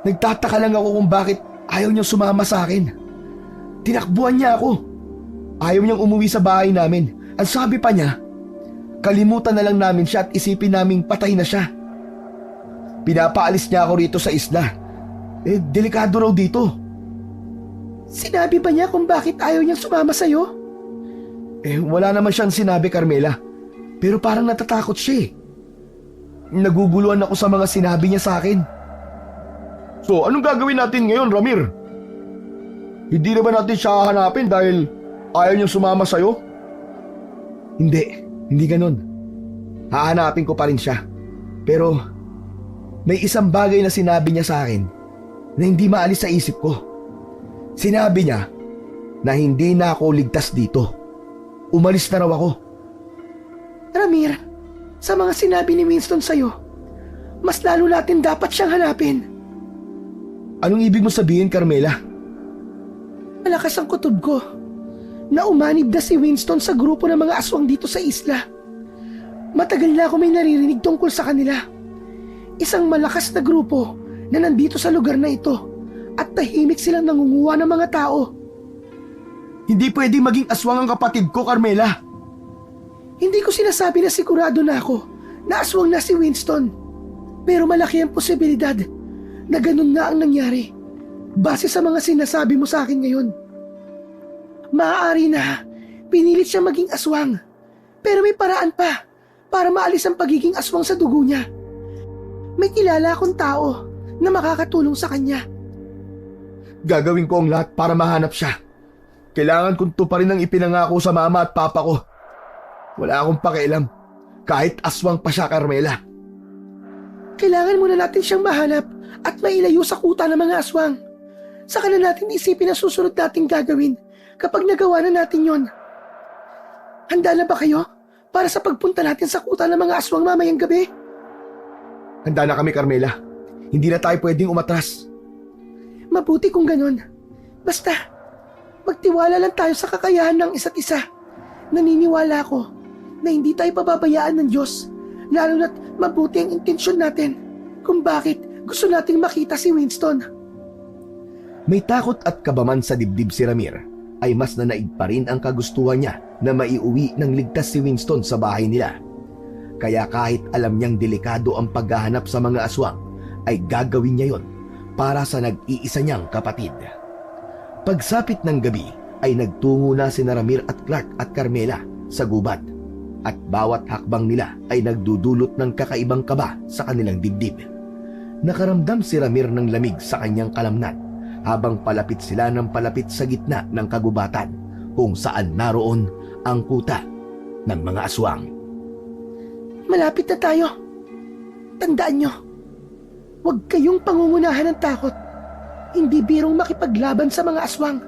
Nagtataka lang ako kung bakit ayaw niyang sumama sa akin. Tinakbuhan niya ako. Ayaw niyang umuwi sa bahay namin. Ang sabi pa niya, kalimutan na lang namin siya at isipin naming patay na siya. Pinapaalis niya ako rito sa isla. Delikado raw dito. Sinabi ba niya kung bakit ayaw niyang sumama sa'yo? Wala naman siyang sinabi, Carmela. Pero parang natatakot siya eh. Naguguluhan ako sa mga sinabi niya sa akin. So, anong gagawin natin ngayon, Ramir? Hindi na ba natin siya hahanapin dahil ayaw niyang sumama sa'yo? Hindi ganun. Hahanapin ko pa rin siya. Pero may isang bagay na sinabi niya sa akin na hindi maalis sa isip ko. Sinabi niya na hindi na ako ligtas dito. Umalis na raw ako. Ramir, sa mga sinabi ni Winston sa'yo, mas lalo natin dapat siyang hanapin. Anong ibig mo sabihin, Carmela? Malakas ang kutob ko na umanib na si Winston sa grupo ng mga aswang dito sa isla. Matagal na ako may naririnig tungkol sa kanila. Isang malakas na grupo na nandito sa lugar na ito at tahimik silang nangunguha ng mga tao. Hindi pwedeng maging aswang ang kapatid ko, Carmela. Hindi ko sinasabi na sigurado na ako na aswang na si Winston. Pero malaki ang posibilidad na ganun na ang nangyari base sa mga sinasabi mo sa akin ngayon. Maaari na pinilit siya maging aswang, pero may paraan pa para maalis ang pagiging aswang sa dugo niya. May kilala akong tao na makakatulong sa kanya. Gagawin ko ang lahat para mahanap siya. Kailangan kong tuparin ang ipinangako sa mama at papa ko. Wala akong pakialam. Kahit aswang pa siya, Carmela. Kailangan muna natin siyang mahanap at mailayo sa kuta ng mga aswang. Saka na natin isipin ang susunod nating gagawin kapag nagawa na natin yon. Handa na ba kayo para sa pagpunta natin sa kuta ng mga aswang mamayang gabi? Handa na kami, Carmela. Hindi na tayo pwedeng umatras. Mabuti kung ganon. Basta, magtiwala lang tayo sa kakayahan ng isa't isa. Naniniwala ako na hindi tayo pababayaan ng Diyos, lalo na't mabuti ang intensyon natin kung bakit gusto nating makita si Winston. May takot at kabaman sa dibdib si Ramir, ay mas nanaig pa rin ang kagustuhan niya na maiuwi ng ligtas si Winston sa bahay nila. Kaya kahit alam niyang delikado ang paghahanap sa mga aswang, ay gagawin niya yon para sa nag-iisa niyang kapatid. Pagsapit ng gabi ay nagtungo na sina Ramir at Clark at Carmela sa gubat, at bawat hakbang nila ay nagdudulot ng kakaibang kaba sa kanilang dibdib. Nakaramdam si Ramir ng lamig sa kanyang kalamnan habang palapit sila ng palapit sa gitna ng kagubatan kung saan naroon ang kuta ng mga aswang. Malapit na tayo. Tandaan nyo, huwag kayong pangungunahan ng takot. Hindi birong makipaglaban sa mga aswang.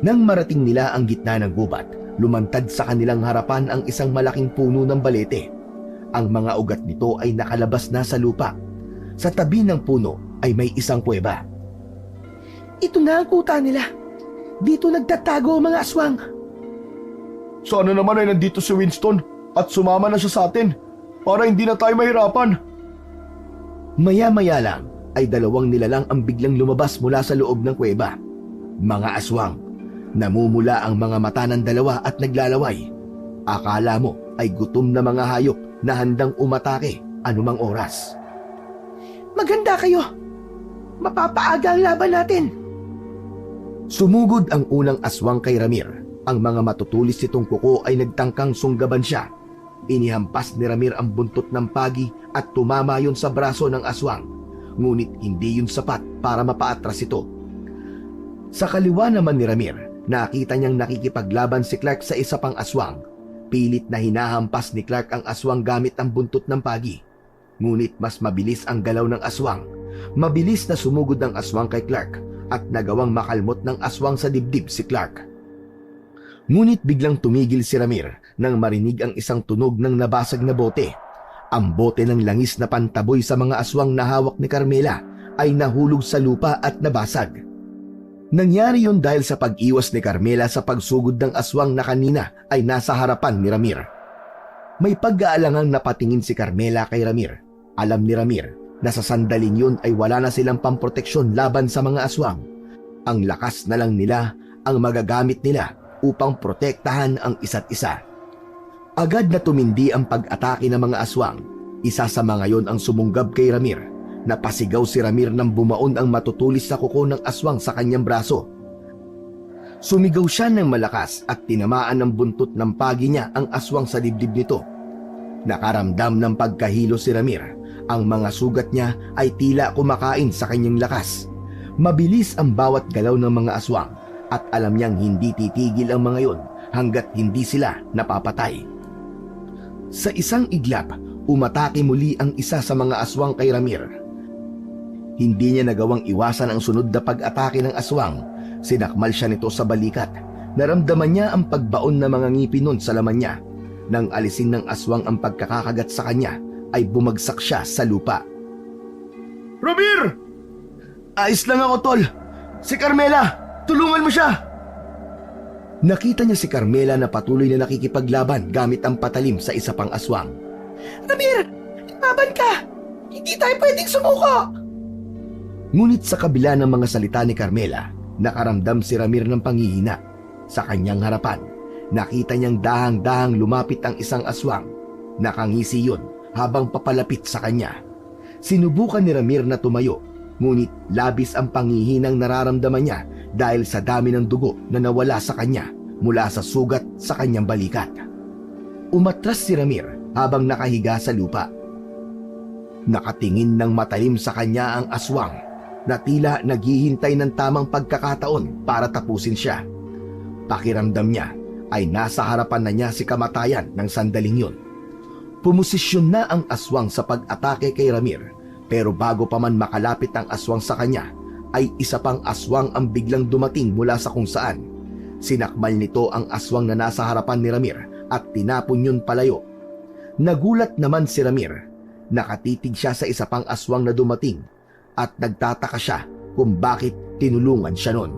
Nang marating nila ang gitna ng gubat, lumantad sa kanilang harapan ang isang malaking puno ng balete. Ang mga ugat nito ay nakalabas na sa lupa. Sa tabi ng puno ay may isang kuweba. Ito na ang kuta nila. Dito nagtatago ang mga aswang. Sana naman ay nandito si Winston at sumama na siya sa atin para hindi na tayo mahirapan. Maya-maya lang ay dalawang nilalang ang biglang lumabas mula sa loob ng kuweba. Mga aswang. Namumula ang mga mata ng dalawa at naglalaway. Akala mo ay gutom na mga hayop na handang umatake anumang oras. Maganda kayo. Mapapaaga ang laban natin. Sumugod ang unang aswang kay Ramir. Ang mga matutulis nitong kuko ay nagtangkang sunggaban siya. Inihampas ni Ramir ang buntot ng pagi at tumama yun sa braso ng aswang. Ngunit hindi yun sapat para mapaatras ito. Sa kaliwa naman ni Ramir, nakita niyang nakikipaglaban si Clark sa isa pang aswang. Pilit na hinahampas ni Clark ang aswang gamit ang buntot ng pagi. Ngunit mas mabilis ang galaw ng aswang. Mabilis na sumugod ng aswang kay Clark at nagawang makalmot ng aswang sa dibdib si Clark. Ngunit biglang tumigil si Ramir nang marinig ang isang tunog ng nabasag na bote. Ang bote ng langis na pantaboy sa mga aswang na hawak ni Carmela ay nahulog sa lupa at nabasag. Nangyari yun dahil sa pag-iwas ni Carmela sa pagsugod ng aswang na kanina ay nasa harapan ni Ramir. May pag-aalangang napatingin si Carmela kay Ramir. Alam ni Ramir na sa sandaling yun ay wala na silang pamproteksyon laban sa mga aswang. Ang lakas na lang nila ang magagamit nila upang protektahan ang isa't isa. Agad na tumindi ang pag-atake ng mga aswang. Isa sa mga yon ang sumunggab kay Ramir. Napasigaw si Ramir nang bumaon ang matutulis sa kuko ng aswang sa kanyang braso. Sumigaw siya ng malakas at tinamaan ng buntot ng pagi niya ang aswang sa dibdib nito. Nakaramdam ng pagkahilo si Ramir. Ang mga sugat niya ay tila kumakain sa kanyang lakas. Mabilis ang bawat galaw ng mga aswang at alam niyang hindi titigil ang mga yon hanggat hindi sila napapatay. Sa isang iglap, umatake muli ang isa sa mga aswang kay Ramir. Hindi niya nagawang iwasan ang sunod na pag-atake ng aswang. Sinakmal siya nito sa balikat. Naramdaman niya ang pagbaon ng mga ngipin nun sa laman niya. Nang alisin ng aswang ang pagkakakagat sa kanya, ay bumagsak siya sa lupa. Ramir! Ayos lang ako, tol. Si Carmela, tulungan mo siya! Nakita niya si Carmela na patuloy na nakikipaglaban gamit ang patalim sa isa pang aswang. Ramir! Laban ka! Hindi tayo pwedeng sumuko! Ngunit sa kabila ng mga salita ni Carmela, nakaramdam si Ramir ng panghihina. Sa kanyang harapan, nakita niyang dahang-dahang lumapit ang isang aswang. Nakangisi yun habang papalapit sa kanya. Sinubukan ni Ramir na tumayo, ngunit labis ang panghihinang nararamdaman niya dahil sa dami ng dugo na nawala sa kanya mula sa sugat sa kanyang balikat. Umatras si Ramir habang nakahiga sa lupa. Nakatingin ng matalim sa kanya ang aswang na tila naghihintay ng tamang pagkakataon para tapusin siya. Pakiramdam niya ay nasa harapan na niya si kamatayan ng sandaling yun. Pumosisyon na ang aswang sa pag-atake kay Ramir, pero bago pa man makalapit ang aswang sa kanya, ay isa pang aswang ang biglang dumating mula sa kung saan. Sinakmal nito ang aswang na nasa harapan ni Ramir at tinapon yun palayo. Nagulat naman si Ramir. Nakatitig siya sa isa pang aswang na dumating at nagtataka siya kung bakit tinulungan siya nun.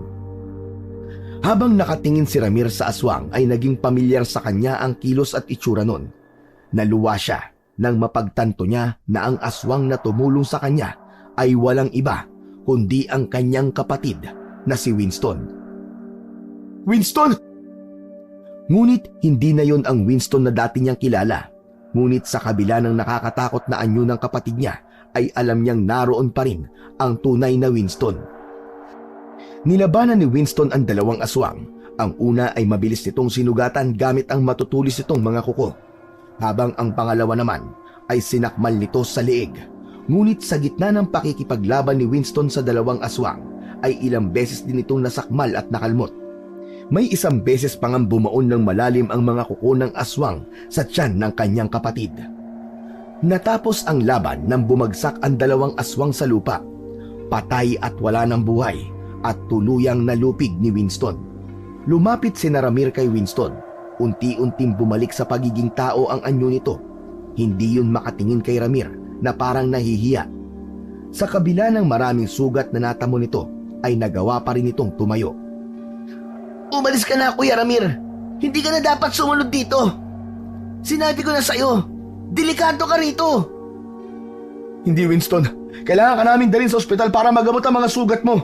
Habang nakatingin si Ramir sa aswang ay naging pamilyar sa kanya ang kilos at itsura nun. Naluwa siya nang mapagtanto niya na ang aswang na tumulong sa kanya ay walang iba kundi ang kanyang kapatid na si Winston. Winston! Ngunit hindi na yon ang Winston na dati niyang kilala. Ngunit sa kabila ng nakakatakot na anyo ng kapatid niya, ay alam niyang naroon pa rin ang tunay na Winston. Nilabanan ni Winston ang dalawang aswang. Ang una ay mabilis nitong sinugatan gamit ang matutulis nitong mga kuko, habang ang pangalawa naman ay sinakmal nito sa leeg. Ngunit sa gitna ng pakikipaglaban ni Winston sa dalawang aswang, ay ilang beses din itong nasakmal at nakalmot. May isang beses pang bumaon ng malalim ang mga kuko ng aswang sa tiyan ng kanyang kapatid. Natapos ang laban nang bumagsak ang dalawang aswang sa lupa. Patay at wala ng buhay at tuluyang nalupig ni Winston. Lumapit si Ramir kay Winston. Unti-unting bumalik sa pagiging tao ang anyo nito. Hindi yun makatingin kay Ramir na parang nahihiya. Sa kabila ng maraming sugat na natamo nito, ay nagawa pa rin itong tumayo. Umalis ka na, Kuya Ramir. Hindi ka na dapat sumunod dito. Sinabi ko na sa'yo, delikado ka rito. Hindi, Winston. Kailangan ka namin dalhin sa ospital para magamot ang mga sugat mo.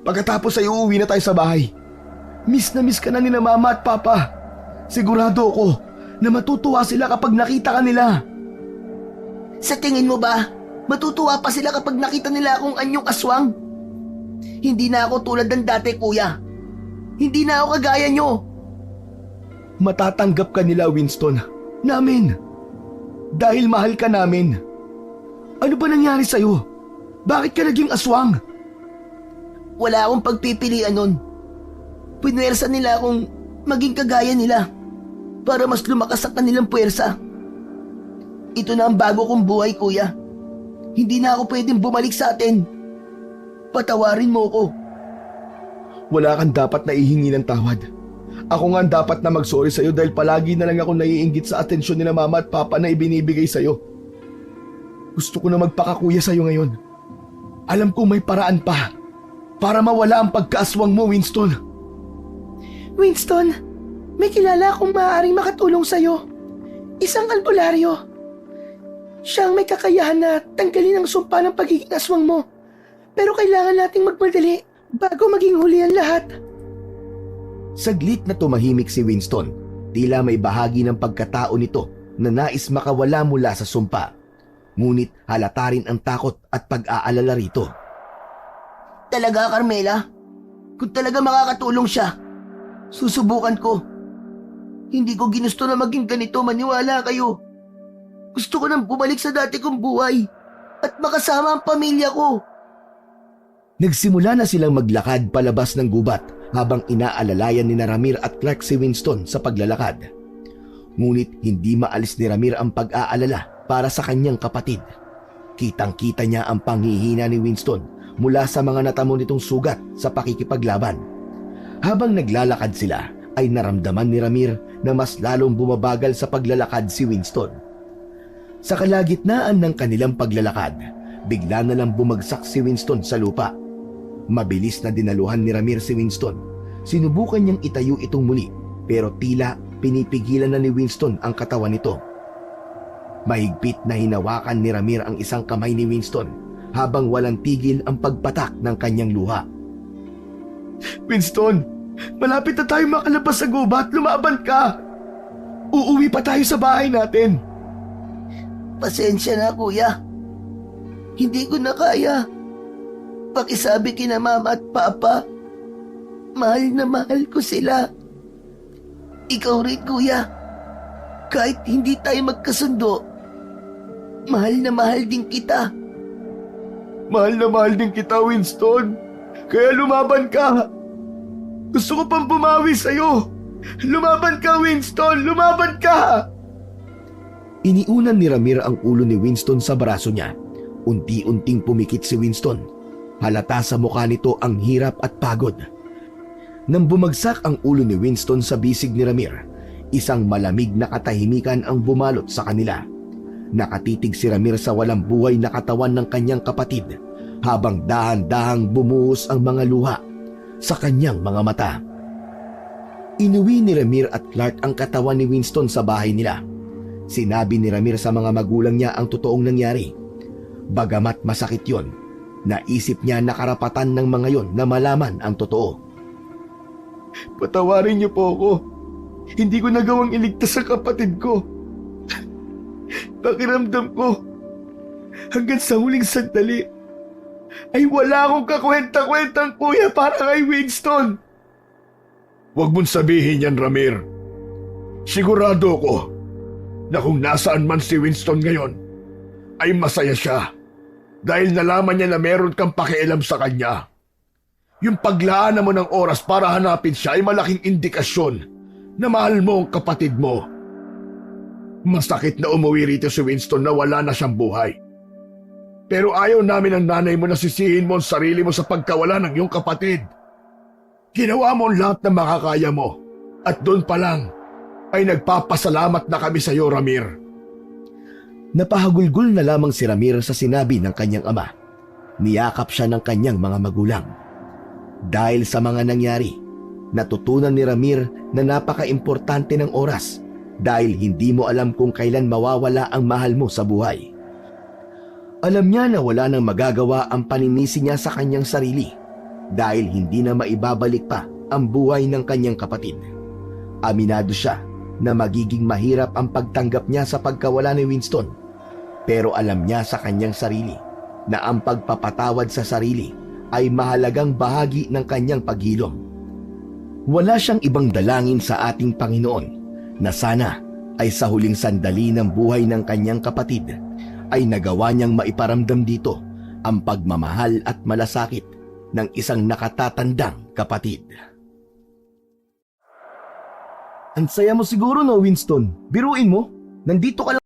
Pagkatapos ay uuwi na tayo sa bahay. Miss na miss ka na nila Mama at Papa. Sigurado ako na matutuwa sila kapag nakita ka nila. Sa tingin mo ba, matutuwa pa sila kapag nakita nila akong anyong aswang? Hindi na ako tulad ng dati, Kuya. Hindi na ako kagaya nyo. Matatanggap ka nila, Winston. Namin. Dahil mahal ka namin. Ano ba nangyari sa'yo? Bakit ka naging aswang? Wala akong pagpipilian nun. Pinuwersa nila akong maging kagaya nila para mas lumakas ang kanilang puwersa. Ito na ang bago kong buhay, Kuya. Hindi na ako pwedeng bumalik sa atin. Patawarin mo ko. Wala kang dapat na ihingi ng tawad. Ako nga ang dapat na mag-sorry sa'yo dahil palagi na lang ako naiinggit sa atensyon ni Mama at Papa na ibinibigay sa'yo. Gusto ko na magpakakuya sa'yo ngayon. Alam kong may paraan pa para mawala ang pagkaaswang mo, Winston. Winston, may kilala akong maaaring makatulong sa'yo. Isang albularyo. Siyang may kakayahan na tanggalin ang sumpa ng pagiging aswang mo. Pero kailangan nating magmadali bago maging huli ang lahat. Saglit na tumahimik si Winston. Tila may bahagi ng pagkatao nito na nais makawala mula sa sumpa. Ngunit halata rin ang takot at pag-aalala rito. Talaga, Carmela? Kung talaga makakatulong siya, susubukan ko. Hindi ko ginusto na maging ganito, maniwala kayo. Gusto ko nang bumalik sa dati kong buhay at makasama ang pamilya ko. Nagsimula na silang maglakad palabas ng gubat habang inaalalayan ni Ramir at Clark si Winston sa paglalakad. Ngunit hindi maalis ni Ramir ang pag-aalala para sa kanyang kapatid. Kitang-kita niya ang panghihina ni Winston mula sa mga natamo nitong sugat sa pakikipaglaban. Habang naglalakad sila ay naramdaman ni Ramir na mas lalong bumabagal sa paglalakad si Winston. Sa kalagitnaan ng kanilang paglalakad, bigla na lang bumagsak si Winston sa lupa. Mabilis na dinaluhan ni Ramir si Winston. Sinubukan niyang itayo itong muli pero tila pinipigilan na ni Winston ang katawan nito. Mahigpit na hinawakan ni Ramir ang isang kamay ni Winston habang walang tigil ang pagpatak ng kanyang luha. Winston, malapit na tayo makalabas sa gubat. Lumaban ka! Uuwi pa tayo sa bahay natin. Pasensya na, kuya. Hindi ko na kaya. Pakisabi kina mama at papa, mahal na mahal ko sila. Ikaw rin, kuya. Kahit hindi tayo magkasundo, mahal na mahal din kita. Mahal na mahal din kita, Winston. Kaya lumaban ka. Gusto ko pang bumawi sa'yo. Lumaban ka, Winston! Lumaban ka! Iniunan ni Ramir ang ulo ni Winston sa braso niya. Unti-unting pumikit si Winston. Halata sa mukha nito ang hirap at pagod. Nang bumagsak ang ulo ni Winston sa bisig ni Ramir, isang malamig na katahimikan ang bumalot sa kanila. Nakatitig si Ramir sa walang buhay na katawan ng kanyang kapatid habang dahan-dahang bumuhos ang mga luha sa kanyang mga mata. Inuwi ni Ramir at Clark ang katawan ni Winston sa bahay nila. Sinabi ni Ramir sa mga magulang niya ang totoong nangyari. Bagamat masakit yon, naisip niya na karapatan ng mga yon na malaman ang totoo. Patawarin niyo po ako. Hindi ko nagawang iligtas ang kapatid ko. Pakiramdam ko, hanggang sa huling sandali, ay wala akong kakwenta-kwentang kuya para kay Winston. Huwag mong sabihin yan, Ramir. Sigurado ko na kung nasaan man si Winston ngayon, ay masaya siya dahil nalaman niya na meron kang pakialam sa kanya. Yung paglaan mo ng oras para hanapin siya ay malaking indikasyon na mahal mo ang kapatid mo. Masakit na umuwi rito si Winston na wala na siyang buhay. Pero ayaw namin ang nanay mo na sisihin mo ang sarili mo sa pagkawala ng iyong kapatid. Ginawa mo ang lahat na makakaya mo at doon pa lang ay nagpapasalamat na kami sa iyo, Ramir. Napahagulgol na lamang si Ramir sa sinabi ng kanyang ama. Niyakap siya ng kanyang mga magulang. Dahil sa mga nangyari, natutunan ni Ramir na napaka-importante ng oras dahil hindi mo alam kung kailan mawawala ang mahal mo sa buhay. Alam niya na wala nang magagawa ang paninisi niya sa kanyang sarili dahil hindi na maibabalik pa ang buhay ng kanyang kapatid. Aminado siya na magiging mahirap ang pagtanggap niya sa pagkawala ni Winston, pero alam niya sa kanyang sarili na ang pagpapatawad sa sarili ay mahalagang bahagi ng kanyang paghilom. Wala siyang ibang dalangin sa ating Panginoon na sana ay sa huling sandali ng buhay ng kanyang kapatid ay nagawa niyang maiparamdam dito ang pagmamahal at malasakit ng isang nakatatandang kapatid. Ang saya mo siguro, no, Winston? Biruin mo, nandito ka lang